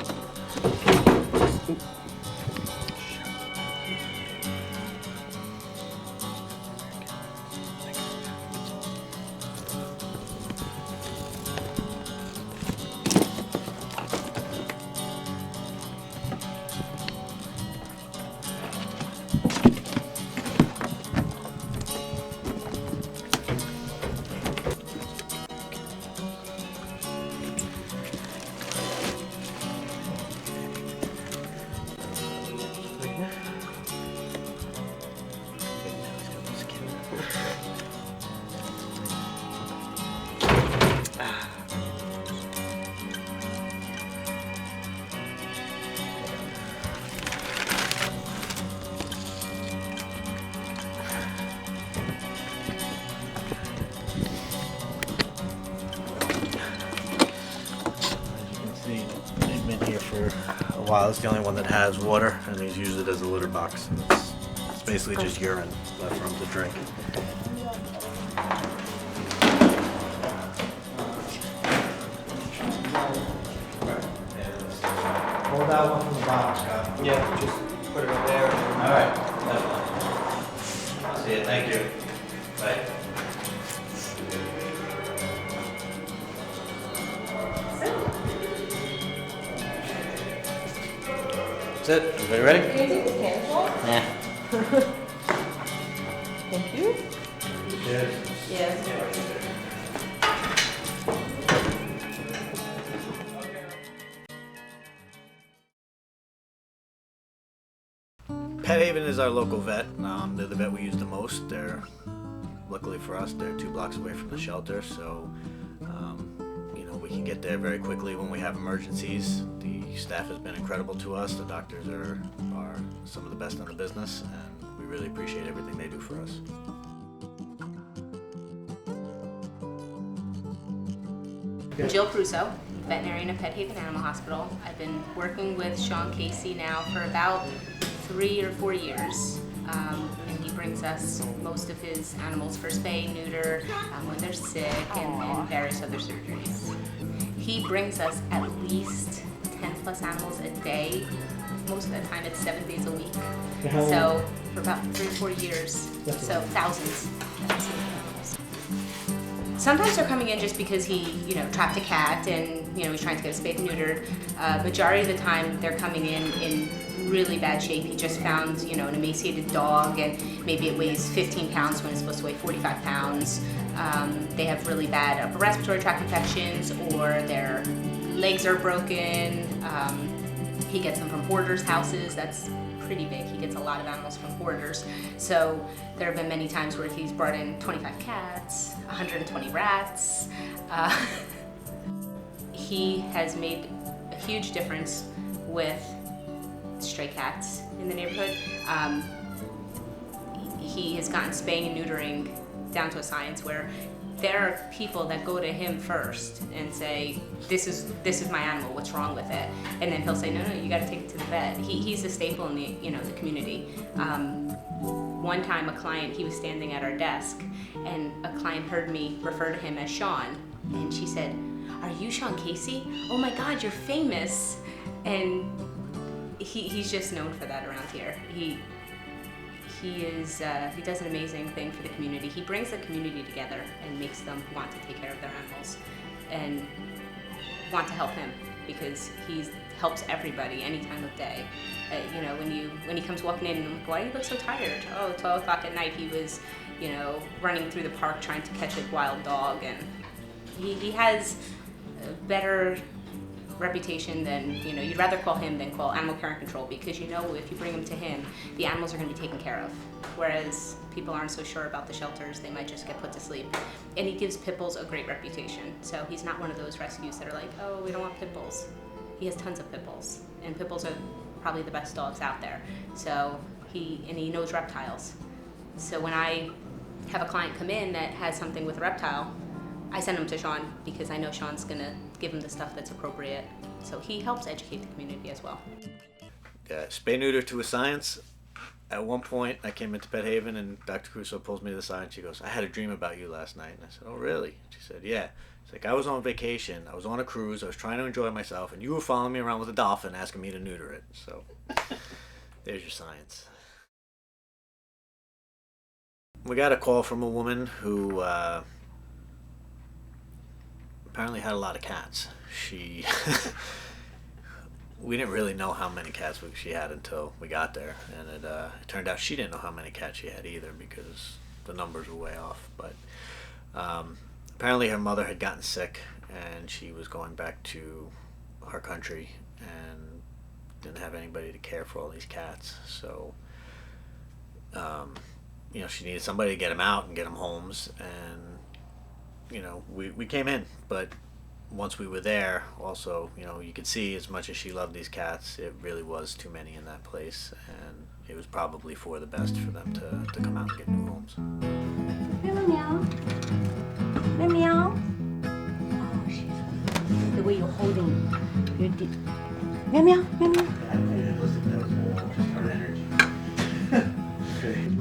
Wow, it's the only one that has water, and he's used it as a litter box. It's basically just urine left for him to drink. Hold that one from the bottom, Scott. Yeah, just put it up there. All right, definitely. I'll see you. Thank you. Bye. That's it. Everybody ready? Can you take this candle? Yeah. Thank you. Cheers. Yes. Pet Haven is our local vet. They're the vet we use the most. Luckily for us, they're 2 blocks away from the shelter, so we can get there very quickly when we have emergencies. The staff has been incredible to us. The doctors are some of the best in the business, and we really appreciate everything they do for us. I'm Jill Crusoe, veterinarian at Pet Haven Animal Hospital. I've been working with Sean Casey now for about 3 or 4 years. And he brings us most of his animals for spay, neuter, when they're sick, and various other surgeries. He brings us at least 10 plus animals a day. Most of the time it's 7 days a week. So for about 3 or 4 years, so thousands. Sometimes they're coming in just because he, trapped a cat and, he's trying to get a spayed and neutered. Majority of the time they're coming in really bad shape. He just found, an emaciated dog, and maybe it weighs 15 pounds when it's supposed to weigh 45 pounds. They have really bad upper respiratory tract infections, or their legs are broken. He gets them from hoarders' houses. That's pretty big. He gets a lot of animals from hoarders. So there have been many times where he's brought in 25 cats, 120 rats. He has made a huge difference with stray cats in the neighborhood. He has gotten spaying and neutering down to a science where there are people that go to him first and say, this is my animal, what's wrong with it? And then he'll say, no, you gotta take it to the vet. He's a staple in the community. One time a client, he was standing at our desk, and a client heard me refer to him as Sean, and she said, are you Sean Casey? Oh my God, you're famous. And he's just known for that around here. He does an amazing thing for the community. He brings the community together and makes them want to take care of their animals and want to help him, because he helps everybody any time of day. When he comes walking in, I'm like, why do you look so tired? Oh, 12 o'clock at night he was, running through the park trying to catch a wild dog, and he has a better reputation than, you'd rather call him than call Animal Care and Control, because if you bring them to him, the animals are going to be taken care of. Whereas people aren't so sure about the shelters, they might just get put to sleep. And he gives pit bulls a great reputation. So he's not one of those rescues that are like, oh, we don't want pit bulls. He has tons of pit bulls, and pit bulls are probably the best dogs out there. So he knows reptiles. So when I have a client come in that has something with a reptile, I send them to Sean, because I know Sean's gonna give him the stuff that's appropriate. So he helps educate the community as well. Spay neuter to a science. At one point, I came into Pet Haven, and Dr. Crusoe pulls me to the side, and she goes, I had a dream about you last night. And I said, oh, really? She said, yeah. It's like, I was on vacation, I was on a cruise, I was trying to enjoy myself, and you were following me around with a dolphin asking me to neuter it. So, there's your science. We got a call from a woman who apparently had a lot of cats. We didn't really know how many cats she had until we got there, and it turned out she didn't know how many cats she had either, because the numbers were way off. But apparently her mother had gotten sick, and she was going back to her country and didn't have anybody to care for all these cats. So she needed somebody to get them out and get them homes, and we came in. But once we were there, also, you could see, as much as she loved these cats, it really was too many in that place, and it was probably for the best for them to come out and get new homes. Meow, meow. Meow, meow. Oh, she's the way you're holding your dick. Meow, meow, meow, meow. Listen, that was all just her energy. Okay.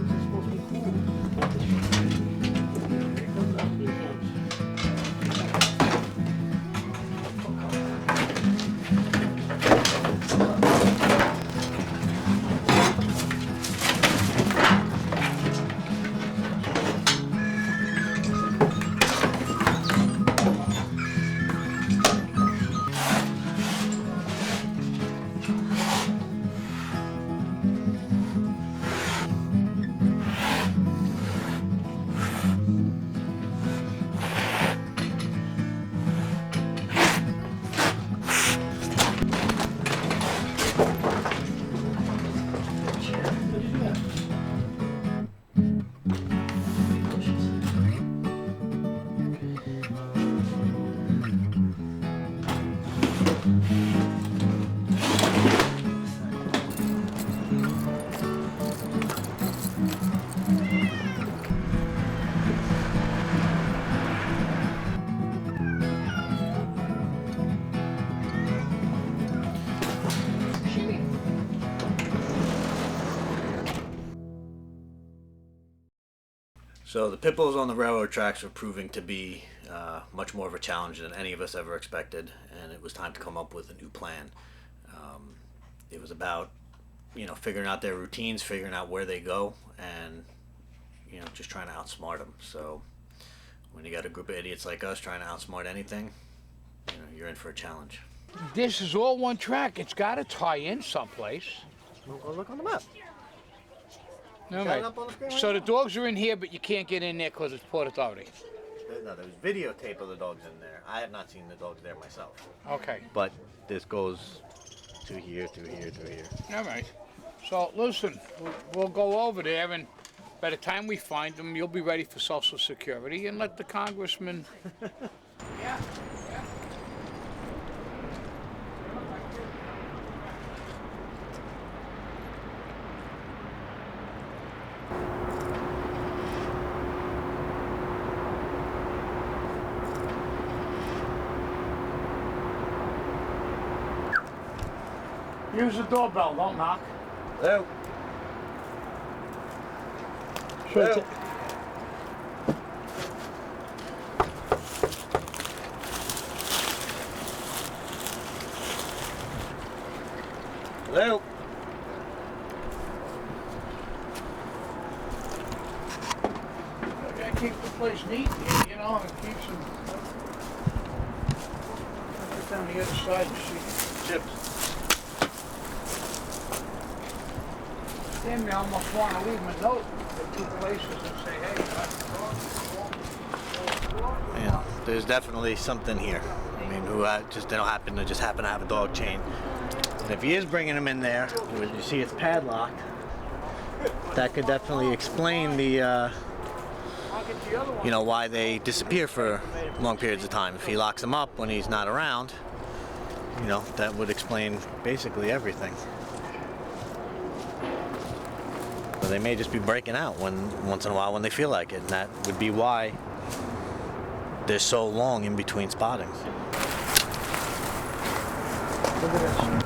So the pit bulls on the railroad tracks are proving to be much more of a challenge than any of us ever expected, and it was time to come up with a new plan. It was about, figuring out their routines, figuring out where they go, and, just trying to outsmart them. So when you got a group of idiots like us trying to outsmart anything, you're in for a challenge. This is all one track. It's got to tie in someplace. We'll go look on the map. All right. So the dogs are in here, but you can't get in there because it's Port Authority. No, there's videotape of the dogs in there. I have not seen the dogs there myself. Okay. But this goes to here, to here, to here. All right. So listen, we'll go over there, and by the time we find them, you'll be ready for Social Security, and let the congressman. Yeah. Use the doorbell, don't knock. Hello. Hello. Hello. I gotta keep the place neat, and keep some. Get down the other side and see chips. Damn, I almost want to leave him a note at two places and say, hey, There's definitely something here. I mean, who just don't happen to have a dog chain. And if he is bringing them in there, you see it's padlocked. That could definitely explain the, why they disappear for long periods of time. If he locks them up when he's not around, that would explain basically everything. So they may just be breaking out once in a while when they feel like it, and that would be why they're so long in between spottings. Look at this.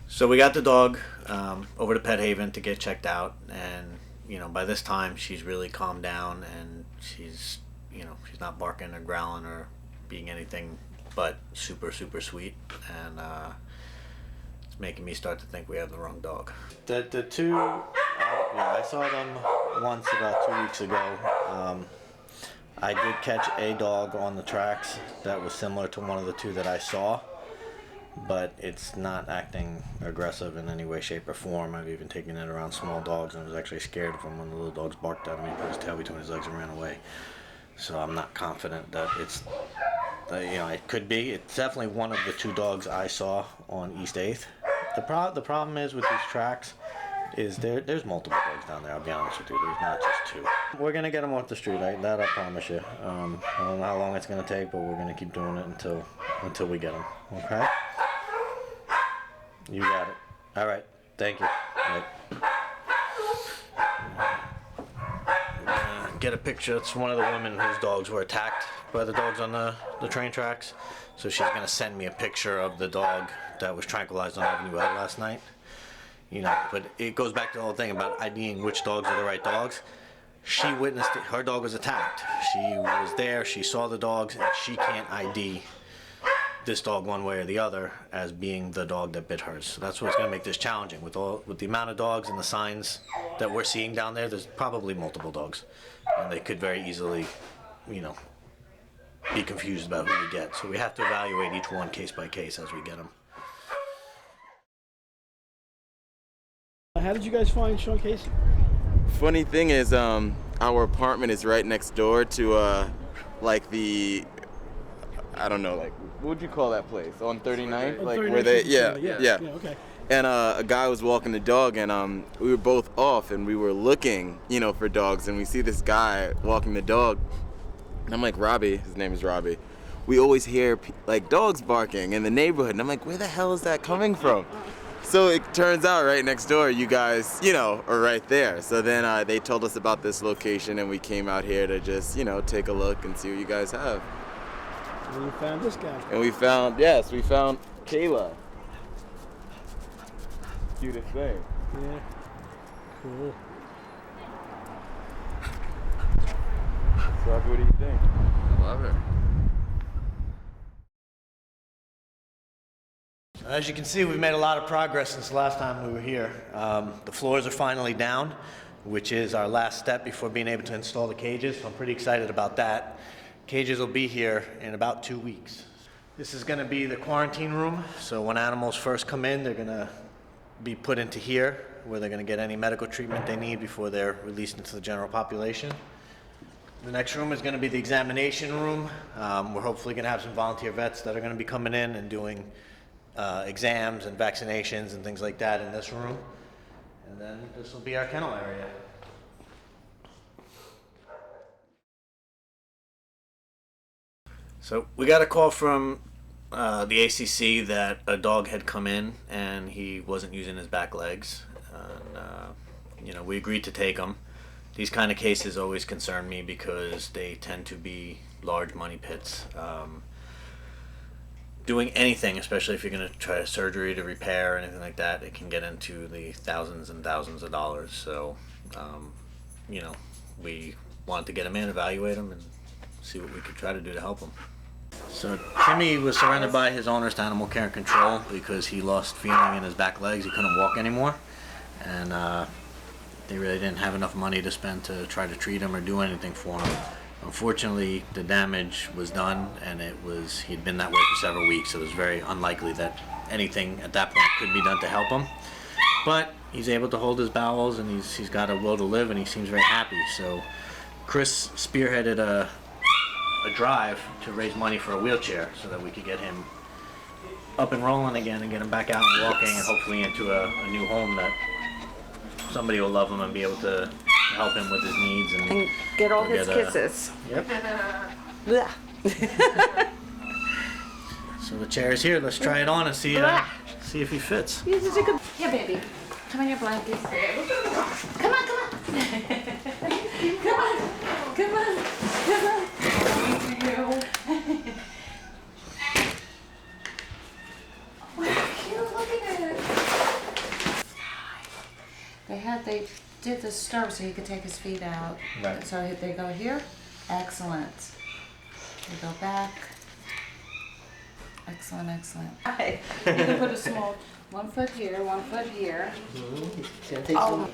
So we got the dog over to Pet Haven to get checked out, and by this time she's really calmed down, and she's not barking or growling or being anything but super, super sweet, and it's making me start to think we have the wrong dog. The two, I saw them once about 2 weeks ago. I did catch a dog on the tracks that was similar to one of the two that I saw, but it's not acting aggressive in any way, shape, or form. I've even taken it around small dogs, and I was actually scared of him when the little dogs barked at me, put his tail between his legs and ran away. So I'm not confident that it's, it could be. It's definitely one of the two dogs I saw on East 8th. The problem is with these tracks is there's multiple dogs down there, I'll be honest with you. There's not just two. We're going to get them off the street, that I promise you. I don't know how long it's going to take, but we're going to keep doing it until we get them, okay? You got it. All right, thank you. All right. Get a picture. It's one of the women whose dogs were attacked by the dogs on the train tracks. So she's going to send me a picture of the dog that was tranquilized on Avenue L last night. But it goes back to the whole thing about IDing which dogs are the right dogs. She witnessed it. Her dog was attacked. She was there. She saw the dogs, and she can't ID this dog one way or the other as being the dog that bit hers. So that's what's going to make this challenging. With the amount of dogs and the signs that we're seeing down there, there's probably multiple dogs, and they could very easily, be confused about who we get. So we have to evaluate each one case by case as we get them. How did you guys find Sean Casey? Funny thing is, our apartment is right next door to I don't know, what would you call that place? On 39th? On Like 39th where they, Street, yeah. Okay. and a guy was walking the dog, and we were both off, and we were looking, you know, for dogs, and we see this guy walking the dog, and I'm like, Robbie, his name is Robbie, we always hear like dogs barking in the neighborhood, and I'm like, where the hell is that coming from? So it turns out right next door, you guys, you know, are right there. So then they told us about this location, and we came out here to just, you know, take a look and see what you guys have. And we found this guy. And we found Kayla. Cutest thing. Yeah. Cool. So what do you think? I love her. As you can see, we've made a lot of progress since the last time we were here. The floors are finally down, which is our last step before being able to install the cages. So I'm pretty excited about that. Cages will be here in about 2 weeks. This is going to be the quarantine room. So when animals first come in, they're going to be put into here, where they're going to get any medical treatment they need before they're released into the general population. The next room is going to be the examination room. We're hopefully going to have some volunteer vets that are going to be coming in and doing exams and vaccinations and things like that in this room. And then this will be our kennel area. So we got a call from the ACC that a dog had come in and he wasn't using his back legs. And, you know, we agreed to take him. These kind of cases always concern me because they tend to be large money pits. Doing anything, especially if you're going to try a surgery to repair or anything like that, it can get into the thousands and thousands of dollars. So, you know, we wanted to get him in, evaluate him, and see what we could try to do to help him. So Timmy was surrendered by his owners to Animal Care and Control because he lost feeling in his back legs. He couldn't walk anymore, and they really didn't have enough money to spend to try to treat him or do anything for him. Unfortunately, the damage was done, and he'd been that way for several weeks, so it was very unlikely that anything at that point could be done to help him. But he's able to hold his bowels, and he's got a will to live, and he seems very happy. So Chris spearheaded a drive to raise money for a wheelchair so that we could get him up and rolling again and get him back out and walking, and hopefully into a new home that somebody will love him and be able to help him with his needs and get all his kisses. Yep. Blah. So the chair is here. Let's try it on and see if he fits. Here, baby. Come on, your blankets. Come on, come on. Come on. Come on. Come on. Wow, cute. Look at it. They did the stirrup so he could take his feet out. Right. So they go here. Excellent. They go back. Excellent, excellent. Okay. You can put a small 1 foot here, 1 foot here. Oh.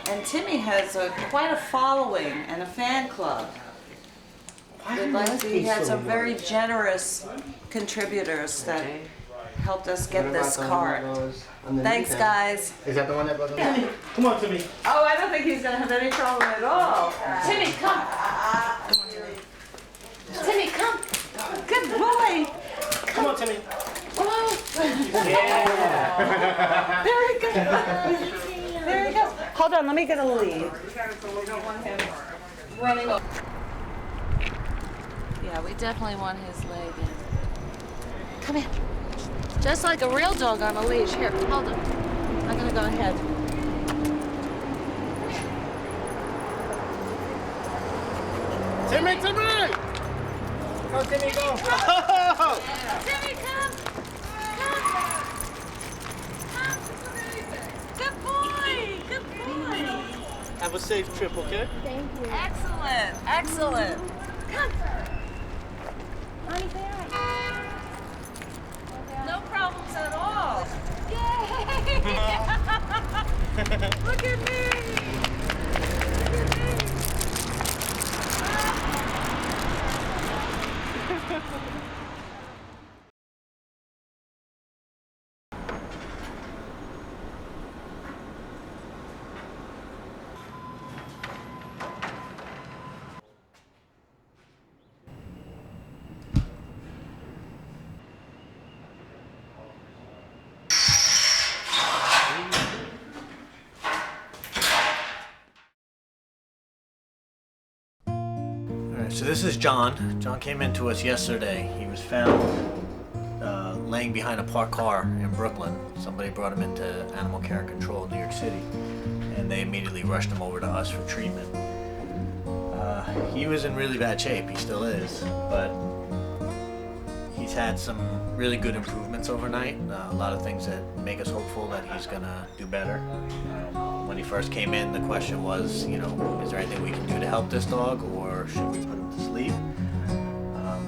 And Timmy has quite a following and a fan club. He had some very generous contributors that helped us get this card. Thanks, guys. Is that the one that brought Come on, Timmy. Oh, I don't think he's gonna have any problem at all. Timmy, come. Timmy, come. Good boy. Come on, Timmy. Oh. Yeah. Very good. There he goes. Hold on, let me get a lead. We don't want him running. Yeah, we definitely want his leg in. Come here. Just like a real dog on a leash. Here, hold him. I'm gonna go ahead. Timmy, Timmy! Go, Timmy, go. Timmy, come. Good boy. Good boy. Have a safe trip, okay? Thank you. Excellent. Excellent. Come. Honey bear. No problems at all. Yay! Look at me. Look at me. So this is John. John came into us yesterday. He was found laying behind a parked car in Brooklyn. Somebody brought him into Animal Care and Control in New York City, and they immediately rushed him over to us for treatment. He was in really bad shape. He still is, but he's had some really good improvements overnight. A lot of things that make us hopeful that he's gonna do better. When he first came in, the question was, you know, is there anything we can do to help this dog, or should we put him to sleep?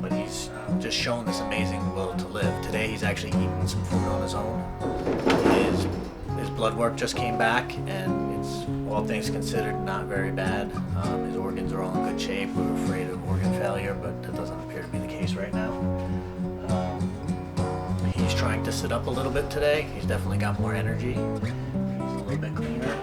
But he's just shown this amazing will to live. Today he's actually eaten some food on his own. His blood work just came back, and it's, all things considered, not very bad. His organs are all in good shape. We were afraid of organ failure, but that doesn't appear to be the case right now. He's trying to sit up a little bit today. He's definitely got more energy. He's a little bit cleaner.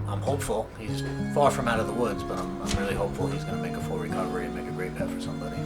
I'm hopeful. He's far from out of the woods, but I'm really hopeful he's going to make a full recovery and make a great pet for somebody.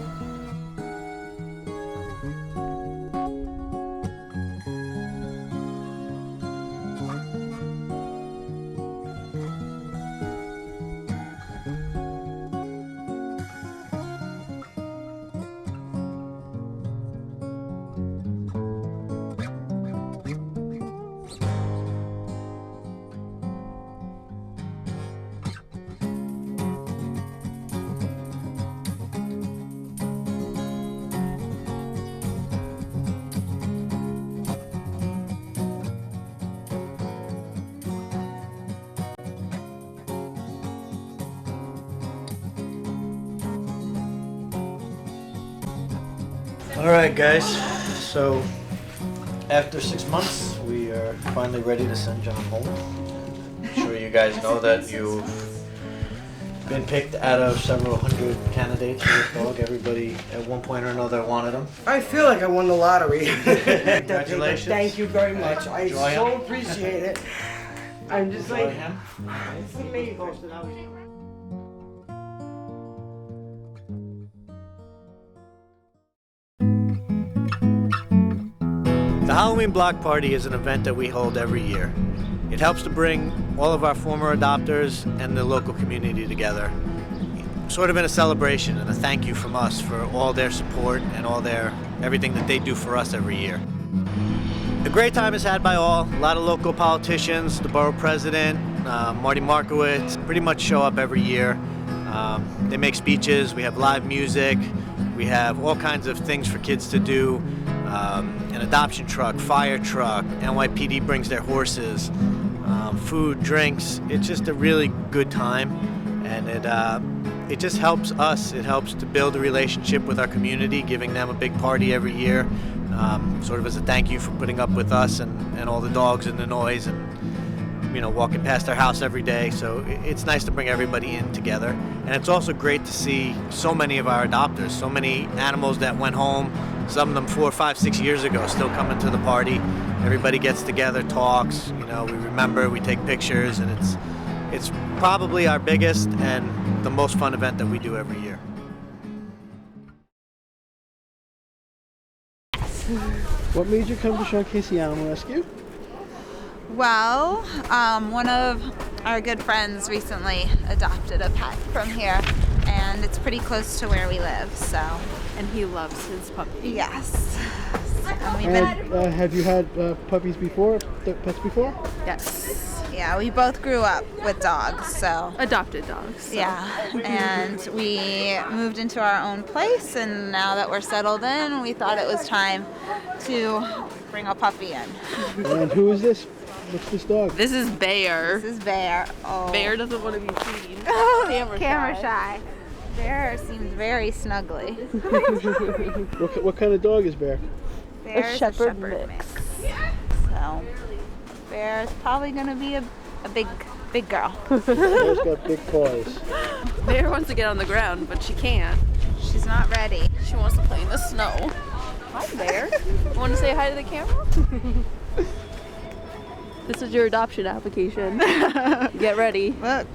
Alright guys, so after 6 months we are finally ready to send John home. I'm sure you guys know that you've been picked out of several hundred candidates for this dog. Everybody at one point or another wanted him. I feel like I won the lottery. Congratulations. Thank you very much. I Enjoy so him. appreciate it. I'm just Enjoy like, him. it's amazing. The Halloween Block Party is an event that we hold every year. It helps to bring all of our former adopters and the local community together, sort of in a celebration and a thank you from us for all their support and everything that they do for us every year. A great time is had by all. A lot of local politicians, the borough president, Marty Markowitz, pretty much show up every year. They make speeches, we have live music, we have all kinds of things for kids to do. An adoption truck, fire truck, NYPD brings their horses, food, drinks. It's just a really good time, and it just helps us. It helps to build a relationship with our community, giving them a big party every year, sort of as a thank you for putting up with us and all the dogs and the noise and, you know, walking past our house every day. So it's nice to bring everybody in together. And it's also great to see so many of our adopters, so many animals that went home, some of them 4, 5, 6 years ago, still coming to the party. Everybody gets together, talks, you know, we remember, we take pictures, and it's probably our biggest and the most fun event that we do every year. What made you come to Sean Casey Animal Rescue? Well, one of our good friends recently adopted a pet from here, and it's pretty close to where we live, so. And he loves his puppy. Yes. And we've been, have you had puppies before, pets before? yes. Yeah, we both grew up with dogs, so. Adopted dogs. So. Yeah, and we moved into our own place, and now that we're settled in, we thought it was time to bring a puppy in. And who is this? What's this dog? This is Bear. This is Bear. Oh. Bear doesn't want to be seen. Camera shy. Bear seems very snuggly. What kind of dog is Bear? Bear's a shepherd mix. So, Bear's probably going to be a big girl. Bear's got big paws. Bear wants to get on the ground, but she can't. She's not ready. She wants to play in the snow. Hi, Bear. Want to say hi to the camera? This is your adoption application. Get ready. Look.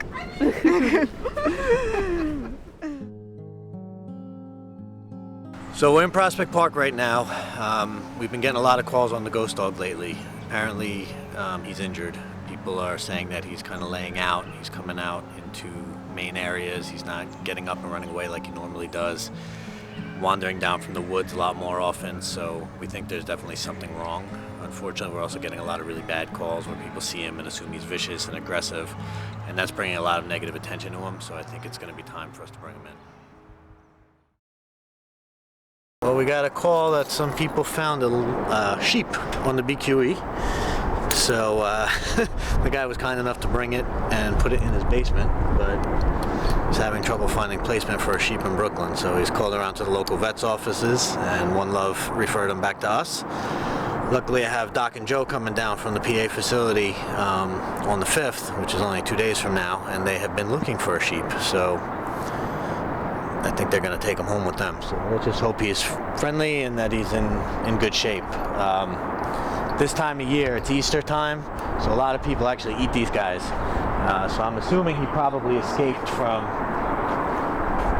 So we're in Prospect Park right now. We've been getting a lot of calls on the ghost dog lately. Apparently he's injured. people are saying that he's kind of laying out, and he's coming out into main areas. He's not getting up and running away like he normally does, wandering down from the woods a lot more often, so we think there's definitely something wrong. Unfortunately, we're also getting a lot of really bad calls where people see him and assume he's vicious and aggressive, and that's bringing a lot of negative attention to him, so I think it's going to be time for us to bring him in. Well, we got a call that some people found a sheep on the BQE. So the guy was kind enough to bring it and put it in his basement, but he's having trouble finding placement for a sheep in Brooklyn. So he's called around to the local vet's offices, and One Love referred him back to us. Luckily, I have Doc and Joe coming down from the PA facility on the 5th, which is only 2 days from now, and they have been looking for a sheep. So I think they're going to take him home with them. So let's just hope he's friendly and that he's in good shape. This time of year, it's Easter time, so a lot of people actually eat these guys. So I'm assuming he probably escaped from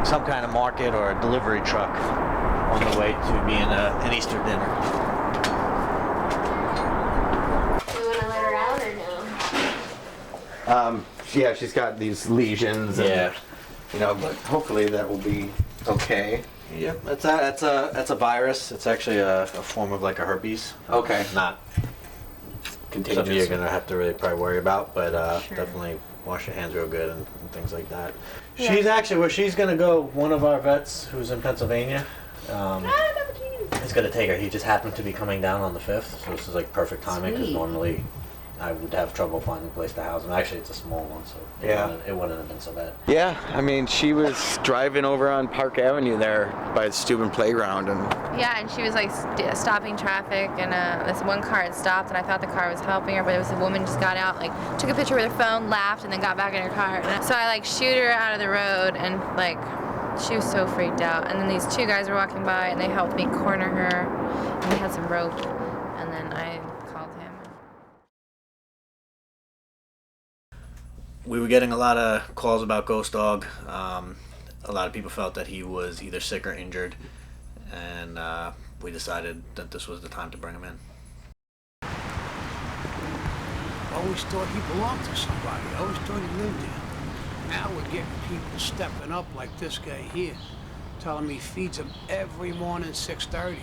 some kind of market or a delivery truck on the way to being an Easter dinner. Do you want to let her out or no? Yeah, she's got these lesions. And, Yeah. You know, but hopefully that will be okay. Yep, that's a virus. It's actually a form of like a herpes. Okay. Not contagious. something you're gonna have to really probably worry about, but definitely wash your hands real good and things like that. Yeah. She's actually where she's gonna go. One of our vets who's in Pennsylvania is gonna take her. He just happened to be coming down on the 5th, so this is like perfect timing because Sweet. normally I would have trouble finding a place to house him. Actually, it's a small one, so it wouldn't have been so bad. Yeah, I mean, she was driving over on Park Avenue there by the student playground, and Yeah, and she was like stopping traffic, and this one car had stopped, and I thought the car was helping her, but it was a woman just got out, like took a picture with her phone, laughed, and then got back in her car. So I like shooed her out of the road, and like she was so freaked out. And then these two guys were walking by, and they helped me corner her, and they had some rope, and then I called him. We were getting a lot of calls about Ghost Dog. A lot of people felt that he was either sick or injured, and we decided that this was the time to bring him in. Always thought he belonged to somebody. I always thought he lived there. Now we're getting people stepping up like this guy here, telling me he feeds them every morning 6:30.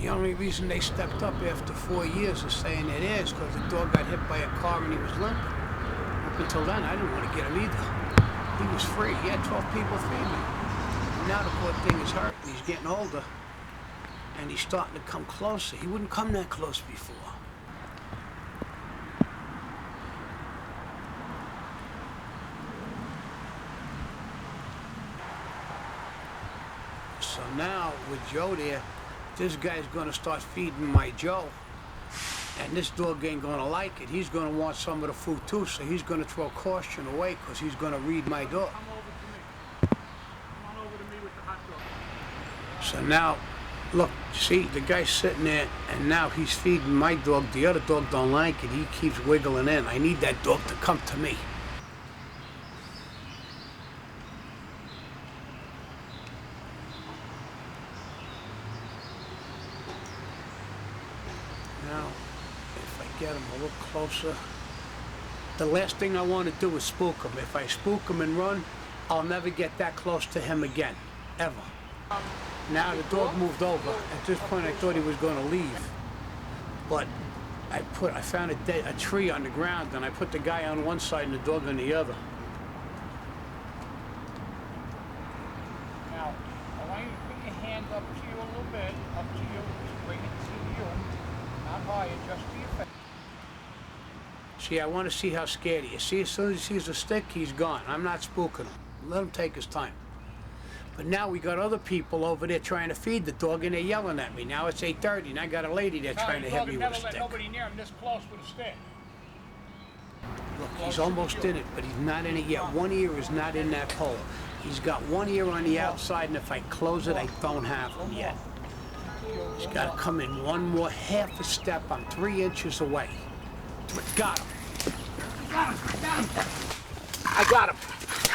The only reason they stepped up after 4 years is saying it is because the dog got hit by a car and he was limping. Up until then, I didn't want to get him either. He was free. He had 12 people feeding him. And now the poor thing is hurt. He's getting older, and he's starting to come closer. He wouldn't come that close before. So now, with Joe there, this guy's gonna start feeding my Joe. And this dog ain't gonna like it. He's gonna want some of the food too, so he's gonna throw caution away because he's gonna read my dog. So now, look, see, the guy's sitting there, and now he's feeding my dog. The other dog don't like it. He keeps wiggling in. I need that dog to come to me. Now, if I get him a little closer, the last thing I want to do is spook him. If I spook him and run, I'll never get that close to him again, ever. Now the dog moved over. At this point, I thought he was going to leave, but I found a tree on the ground, and I put the guy on one side and the dog on the other. Now, I want you to put your hand up to you a little bit, up to you, just bring it to you, not higher, just to your face. See, I want to see how scared he is. See, as soon as he sees a stick, he's gone. I'm not spooking him. Let him take his time. But now we got other people over there trying to feed the dog, and they're yelling at me. Now it's 8:30, and I got a lady there trying to hit me with a stick. Nobody near him this close with a stick. Look, he's almost in it, but he's not in it yet. One ear is not in that hole. He's got one ear on the outside, and if I close it, I don't have him yet. He's got to come in one more half a step. I'm 3 inches away. Got him. I got him.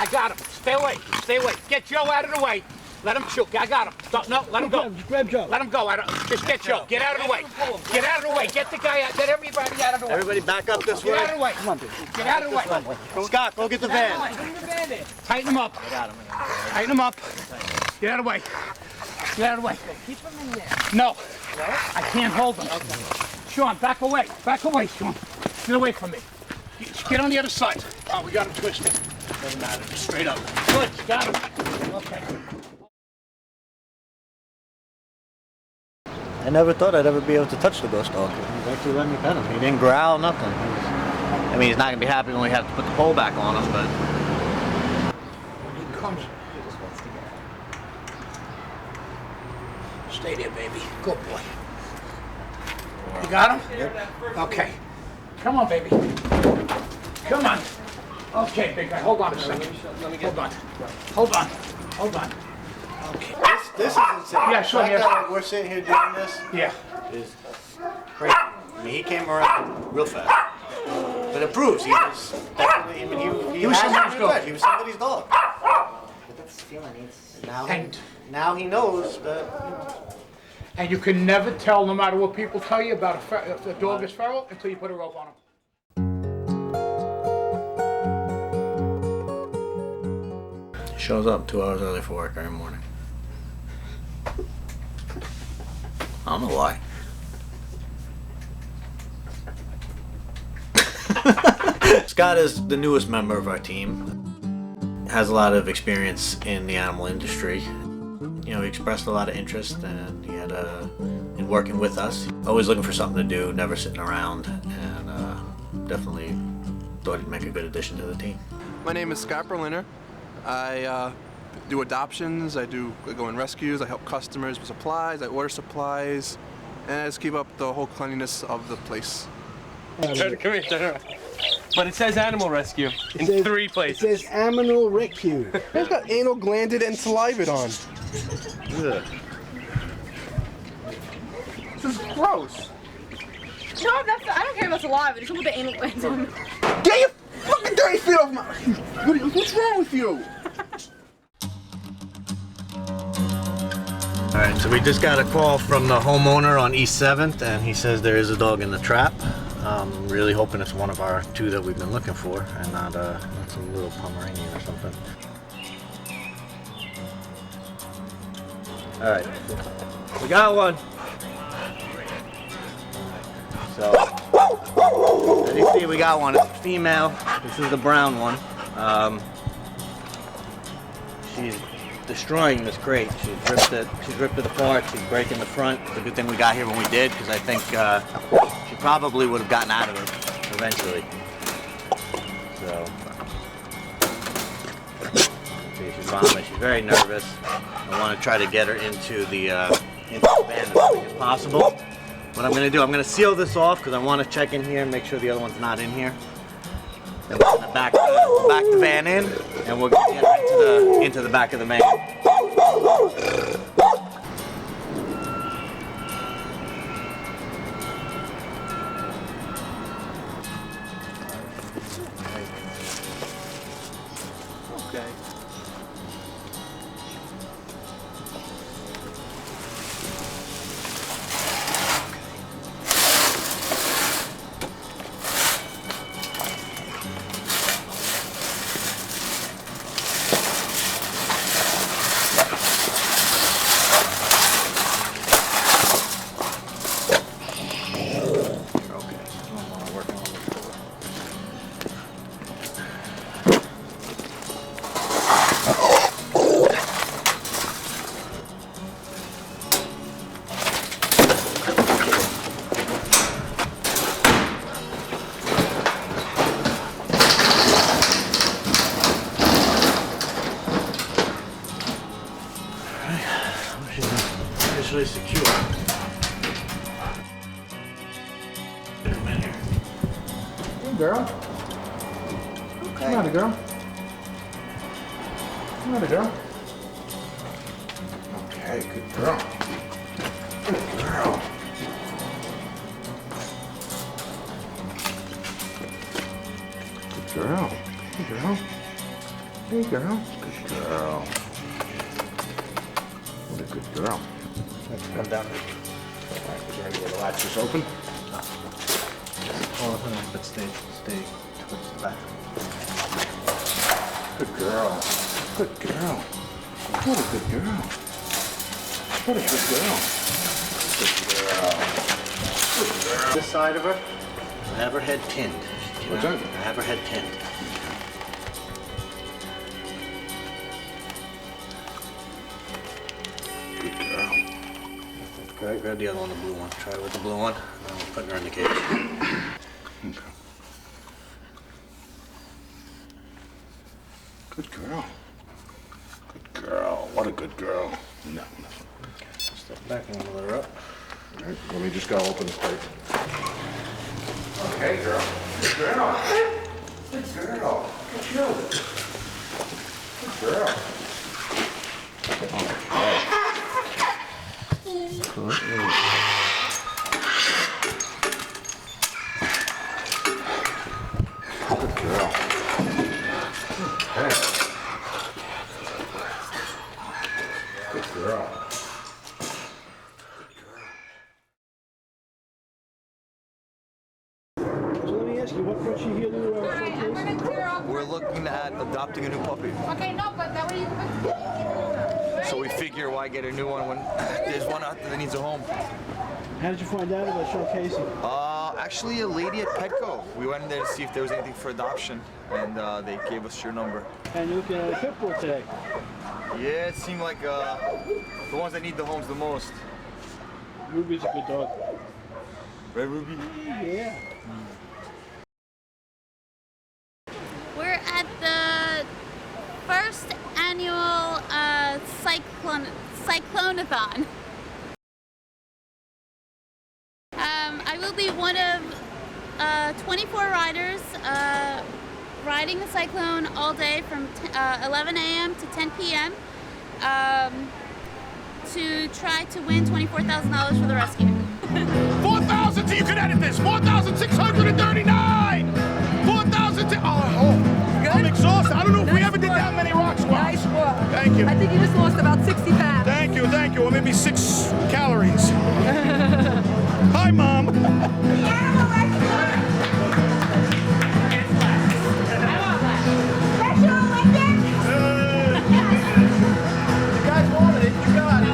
I got him. Stay away. Stay away. Get Joe out of the way. Let him choke. I got him. No, let him go. Grab Joe. Let him go. Just get Joe. Get out of the way. Get out of the way. Get the guy out. Get everybody out of the way. Everybody back up this way. Get out of the way. Come on, dude. Get out of the way. Scott, go get the van. Tighten him up. Tighten him up. Get out of the way. Get out of the way. Keep him in there. No. I can't hold him. Sean, back away. Back away, Sean. Get away from me. Get on the other side. Oh, we got him twisted. Doesn't matter. Just straight up. Good. Got him. Okay. I never thought I'd ever be able to touch the ghost dog. He actually let me pet him. He didn't growl, nothing. I mean, he's not going to be happy when we have to put the pole back on him, but... When he comes... Stay there, baby. Good boy. You got him? Yep. Okay. Come on, baby. Come on. Okay, big guy. Hold on a second. Hold on. Hold on. Hold on. Okay. This is insane. Yeah, sure. The fact that we're sitting here doing this is crazy. I mean, he came around real fast. But it proves he was definitely, I mean, he was somebody's dog. He was somebody's dog. But that's the feeling. Now he knows that. And you can never tell, no matter what people tell you about if a dog is feral, until you put a rope on him. He shows up 2 hours early for work every morning. I don't know why. Scott is the newest member of our team. Has a lot of experience in the animal industry. You know, he expressed a lot of interest and he had in working with us. Always looking for something to do, never sitting around, and definitely thought he'd make a good addition to the team. My name is Scott Berliner. I do adoptions, I go in rescues, I help customers with supplies, I order supplies, and I just keep up the whole cleanliness of the place. Come here, turn around. But it says animal rescue in 3 places. It says animal rescue. It's got anal glanded and salivated on. Ugh. This is gross. No, I don't care about saliva. Just put the anal glands on. Get your fucking dirty feet off my... What's wrong with you? All right, so we just got a call from the homeowner on East 7th, and he says there is a dog in the trap. Really hoping it's one of our 2 that we've been looking for, and not some little Pomeranian or something. All right, we got one. So, as you see, we got one. It's a female. This is the brown one. She's destroying this crate. She's ripped it apart. She's breaking the front. It's a good thing we got here when we did, because I think she probably would have gotten out of it eventually. So, see, she's vomiting. She's very nervous. I want to try to get her into the van as quick as possible. What I'm going to do, I'm going to seal this off because I want to check in here and make sure the other one's not in here. Then we're going to back the van in, and we're going to get her into the back of the van. Okay. Officially secure. Come in here. Hey, girl. Okay. Come on, girl. Come on, girl. Okay, good girl. Good girl. Good girl. Hey, girl. Hey, girl. Good girl. What a good girl. Come down. All right, is there any way to latch this open? But stay towards the back. Good girl. Good girl. What a good girl. What a good girl. Good girl. Good girl. This side of her, I have her head tinned. What's that? I have her head tinned. Good girl. Grab the other one, the blue one. Try it with the blue one, and then we're putting her in the cage. Okay. Good girl. Good girl. What a good girl. No. Step back and we'll let her up. All right, let me just go open the crate. Okay, girl. Good girl. Good girl. Good girl. Good girl. Good girl. Okay. Good girl. So let me ask you, what brought you here to showcase? We're looking at adopting a new puppy. Okay, no, but that way you can. So we figure why get a new one when there's one out there that needs a home. How did you find out about showcasing? Actually, a lady at Petco. We went in there to see if there was anything for adoption, and they gave us your number. And you looking at a pit bull today? Yeah, it seemed like the ones that need the homes the most. Ruby's a good dog. Right, Ruby? Yeah. We're at the first annual Cyclonathon. I will be one of 24 riders riding the Cyclone all day from 11 a.m. to 10 p.m. To try to win $24,000 for the rescue. 4,000 so you can edit this. 4,639. 4,000. I'm exhausted. I don't know if we ever did that many rock squats. Nice work. Thank you. I think you just lost about 60 pounds. Thank you, thank you. Or maybe 6 calories. Hi, Mom. You guys wanted it. You got it.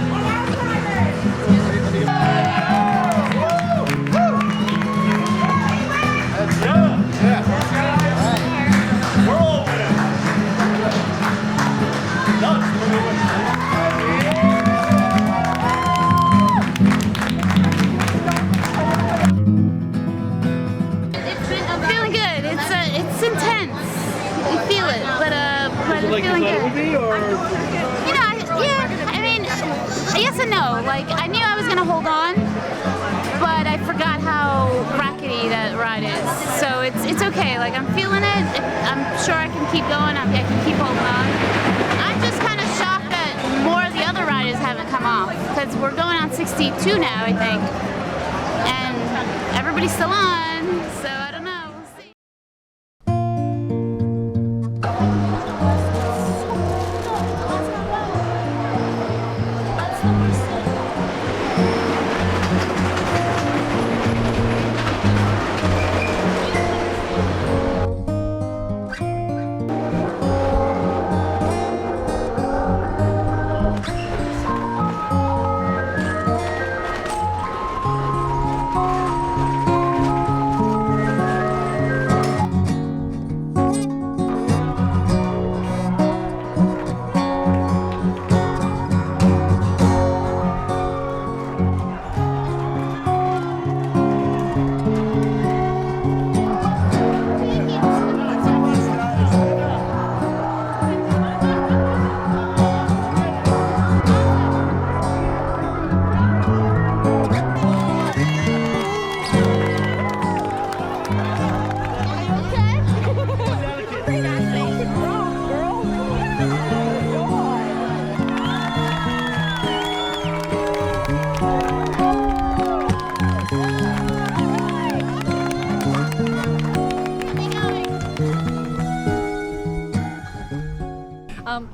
Yes and no. Like, I knew I was gonna hold on, but I forgot how rackety that ride is. So it's okay. Like, I'm feeling it. I'm sure I can keep going. I can keep holding on. I'm just kind of shocked that more of the other riders haven't come off, because we're going on 62 now, I think, and everybody's still on. So I don't know. We'll see.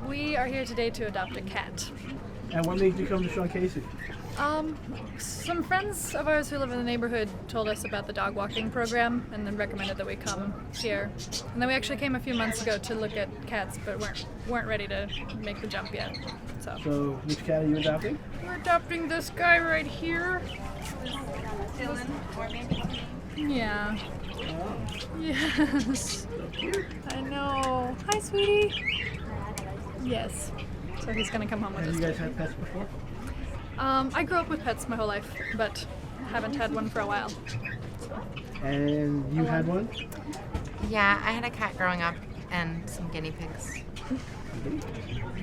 We are here today to adopt a cat. And what made you come to Sean Casey? Some friends of ours who live in the neighborhood told us about the dog walking program and then recommended that we come here. And then we actually came a few months ago to look at cats, but weren't ready to make the jump yet. So which cat are you adopting? We're adopting this guy right here. Dylan, or maybe. Yeah. Oh. Yes. So cute. I know. Hi, sweetie. Yes. So he's gonna come home with us. Have you guys had pets before? I grew up with pets my whole life, but haven't had one for a while. And you had one? Yeah, I had a cat growing up and some guinea pigs.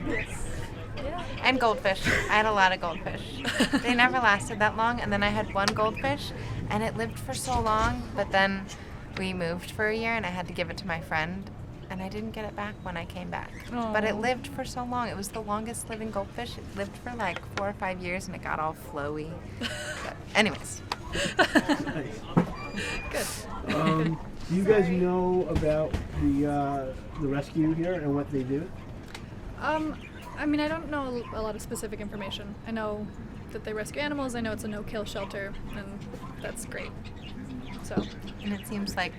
Yes. Yeah. And goldfish. I had a lot of goldfish. They never lasted that long, and then I had one goldfish, and it lived for so long, but then we moved for a year, and I had to give it to my friend, and I didn't get it back when I came back. But it lived for so long. It was the longest living goldfish. It lived for like 4 or 5 years, and it got all flowy. But anyways. Nice. Good. Do you guys know about the rescue here and what they do? I mean, I don't know a lot of specific information. I know that they rescue animals. I know it's a no-kill shelter, and that's great. So. And it seems like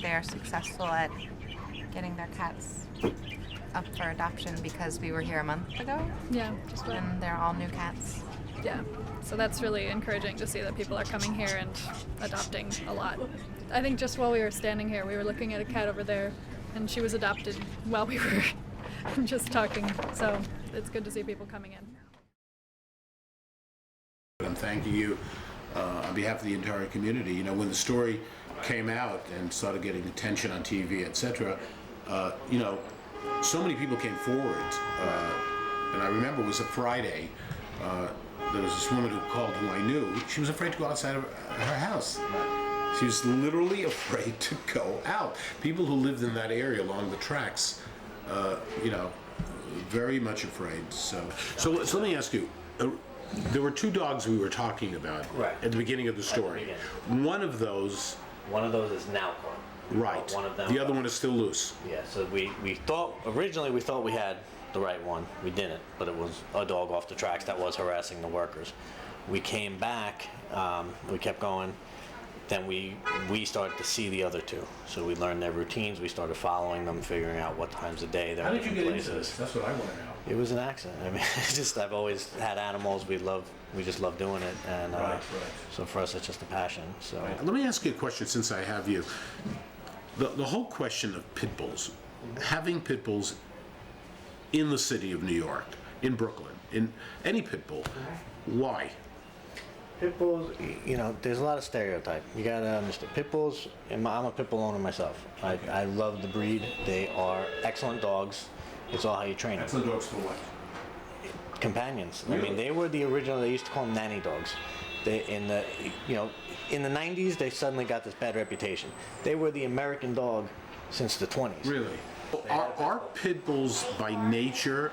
they're successful at getting their cats up for adoption because we were here a month ago. Yeah, just about. And they're all new cats. Yeah, so that's really encouraging to see that people are coming here and adopting a lot. I think just while we were standing here, we were looking at a cat over there, and she was adopted while we were just talking. So it's good to see people coming in. I'm thanking you on behalf of the entire community. You know, when the story came out and started getting attention on TV, etc., you know, so many people came forward. And I remember it was a Friday. There was this woman who called who I knew. She was afraid to go outside of her house. She was literally afraid to go out. People who lived in that area along the tracks, you know, very much afraid. So let me ask you. There were 2 dogs we were talking about at the beginning of the story. One of those is now caught. Right. One of them. The other one is still loose. Yeah. So we thought originally we had the right one. We didn't, but it was a dog off the tracks that was harassing the workers. We came back. We kept going. Then we started to see the other 2. So we learned their routines. We started following them, figuring out what times of day they're How in did you different get into places. this? That's what I want to know. It was an accident. I mean, it's just I've always had animals. We just love doing it, and so for us, it's just a passion. So Let me ask you a question since I have you. The whole question of pit bulls, having pit bulls in the city of New York, in Brooklyn, in any pit bull, why? Pit bulls, you know, there's a lot of stereotype. You gotta understand. Pit bulls, and I'm a pit bull owner myself. I love the breed. They are excellent dogs. It's all how you train them. Excellent dogs for what? Companions. Really? I mean, they were the original. They used to call them nanny dogs. In the 90s, they suddenly got this bad reputation. They were the American dog since the 20s. Really? Are pit bulls by nature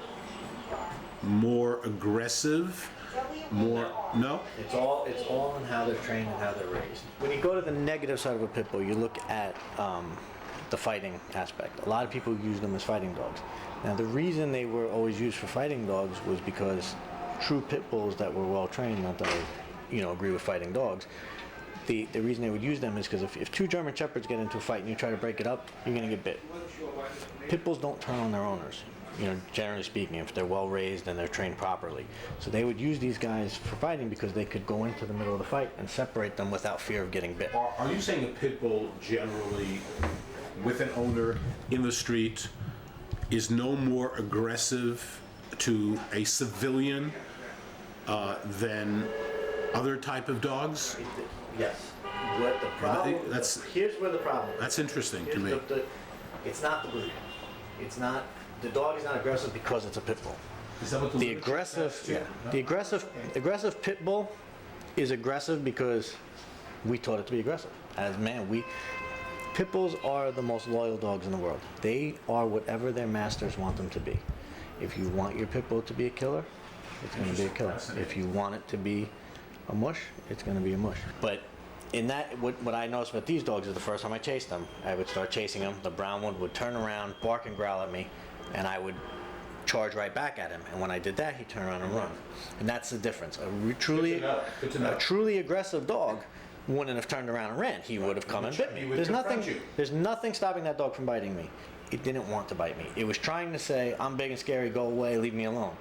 more aggressive? No? It's all in how they're trained and how they're raised. When you go to the negative side of a pit bull, you look at the fighting aspect. A lot of people use them as fighting dogs. Now, the reason they were always used for fighting dogs was because true pit bulls that were well trained, not that I, agree with fighting dogs. The reason they would use them is because if 2 German Shepherds get into a fight and you try to break it up, you're going to get bit. Pit bulls don't turn on their owners. Generally speaking, if they're well raised and they're trained properly. So they would use these guys for fighting because they could go into the middle of the fight and separate them without fear of getting bit. Are you saying a pit bull generally, with an owner in the street, is no more aggressive to a civilian than other type of dogs? Yes. What the problem? Here's where the problem is. That's interesting to me. It's not the breed. It's not. The dog is not aggressive because it's a pit bull. Is that what the aggressive pit bull is aggressive because we taught it to be aggressive. As man, pit bulls are the most loyal dogs in the world. They are whatever their masters want them to be. If you want your pit bull to be a killer, it's going to be a killer. If you want it to be a mush, it's going to be a mush. But in that, what I noticed with these dogs is the first time I chased them, I would start chasing them. The brown one would turn around, bark and growl at me, and I would charge right back at him. And when I did that, he'd turn around and run. And that's the difference. A truly aggressive dog wouldn't have turned around and ran. He would have come and bit me. There's nothing stopping that dog from biting me. It didn't want to bite me. It was trying to say, I'm big and scary, go away, leave me alone.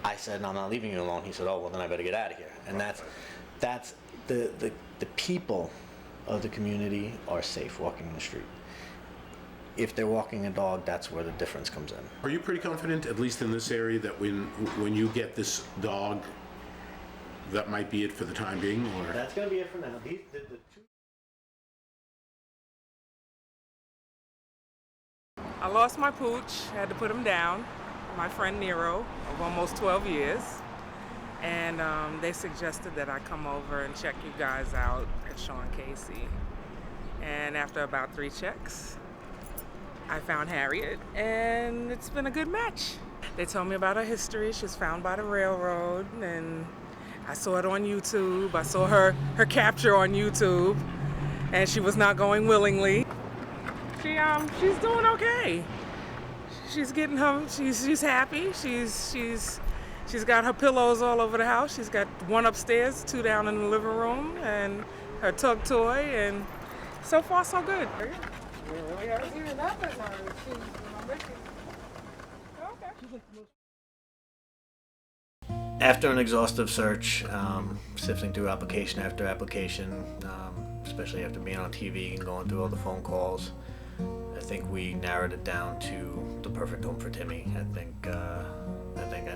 I said, no, I'm not leaving you alone. He said, oh, well, then I better get out of here. And that's the people of the community are safe walking the street. If they're walking a dog, that's where the difference comes in. Are you pretty confident, at least in this area, that when you get this dog, that might be it for the time being? Or that's going to be it for now. I lost my pooch, had to put him down, my friend Nero, of almost 12 years. And they suggested that I come over and check you guys out at Sean Casey. And after about 3 checks, I found Harriet, and it's been a good match. They told me about her history. She was found by the railroad, and I saw it on YouTube. I saw her capture on YouTube, and she was not going willingly. She's doing okay. She's getting home. She's happy. She's got her pillows all over the house. She's got 1 upstairs, 2 down in the living room, and her tug toy, and so far so good. After an exhaustive search, sifting through application after application, especially after being on TV and going through all the phone calls, I think we narrowed it down to the perfect home for Timmy. I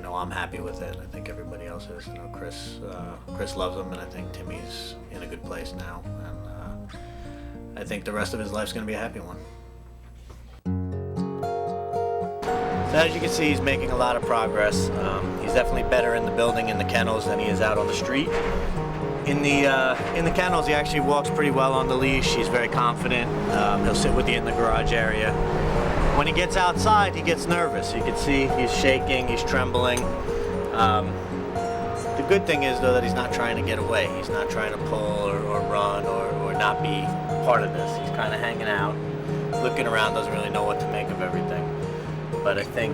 know I'm happy with it. I think everybody else is. You know, Chris loves him, and I think Timmy's in a good place now. And I think the rest of his life's going to be a happy one. So as you can see, he's making a lot of progress. He's definitely better in the building in the kennels than he is out on the street. In the kennels, he actually walks pretty well on the leash. He's very confident. He'll sit with you in the garage area. When he gets outside, he gets nervous. You can see he's shaking, he's trembling. The good thing is, though, that he's not trying to get away. He's not trying to pull or run or not be part of this. He's kind of hanging out, looking around, doesn't really know what to make of everything. But I think,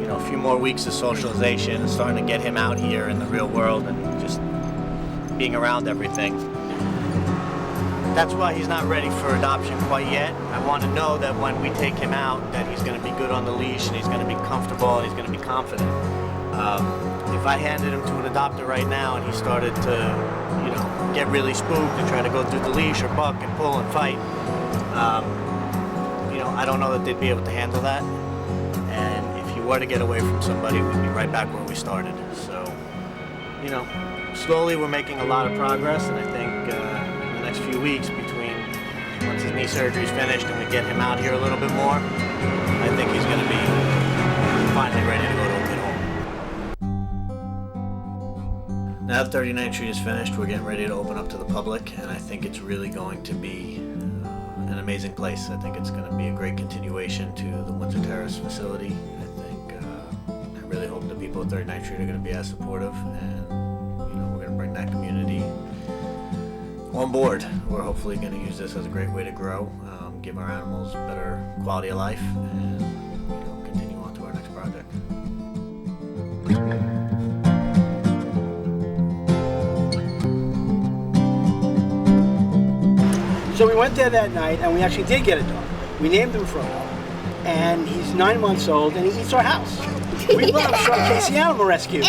a few more weeks of socialization and starting to get him out here in the real world and just being around everything. That's why he's not ready for adoption quite yet. I want to know that when we take him out, that he's going to be good on the leash and he's going to be comfortable and he's going to be confident. If I handed him to an adopter right now and he started to, get really spooked and try to go through the leash or buck and pull and fight, I don't know that they'd be able to handle that. And if he were to get away from somebody, we'd be right back where we started. So, slowly we're making a lot of progress, and I think in the next few weeks, once his knee surgery's finished and we get him out here a little bit more, I think he's going to be finally ready to go to a good home. Now that 39th Street is finished, we're getting ready to open up to the public, and I think it's really going to be an amazing place. I think it's going to be a great continuation to the Windsor Terrace facility. I really hope the people at 39th Street are going to be as supportive, and we're going to bring that community on board. We're hopefully going to use this as a great way to grow, give our animals better quality of life, and continue on to our next project. So we went there that night, and we actually did get a dog. We named him Frodo, and he's 9 months old, and he eats our house. We love Sean Casey Animal Rescue.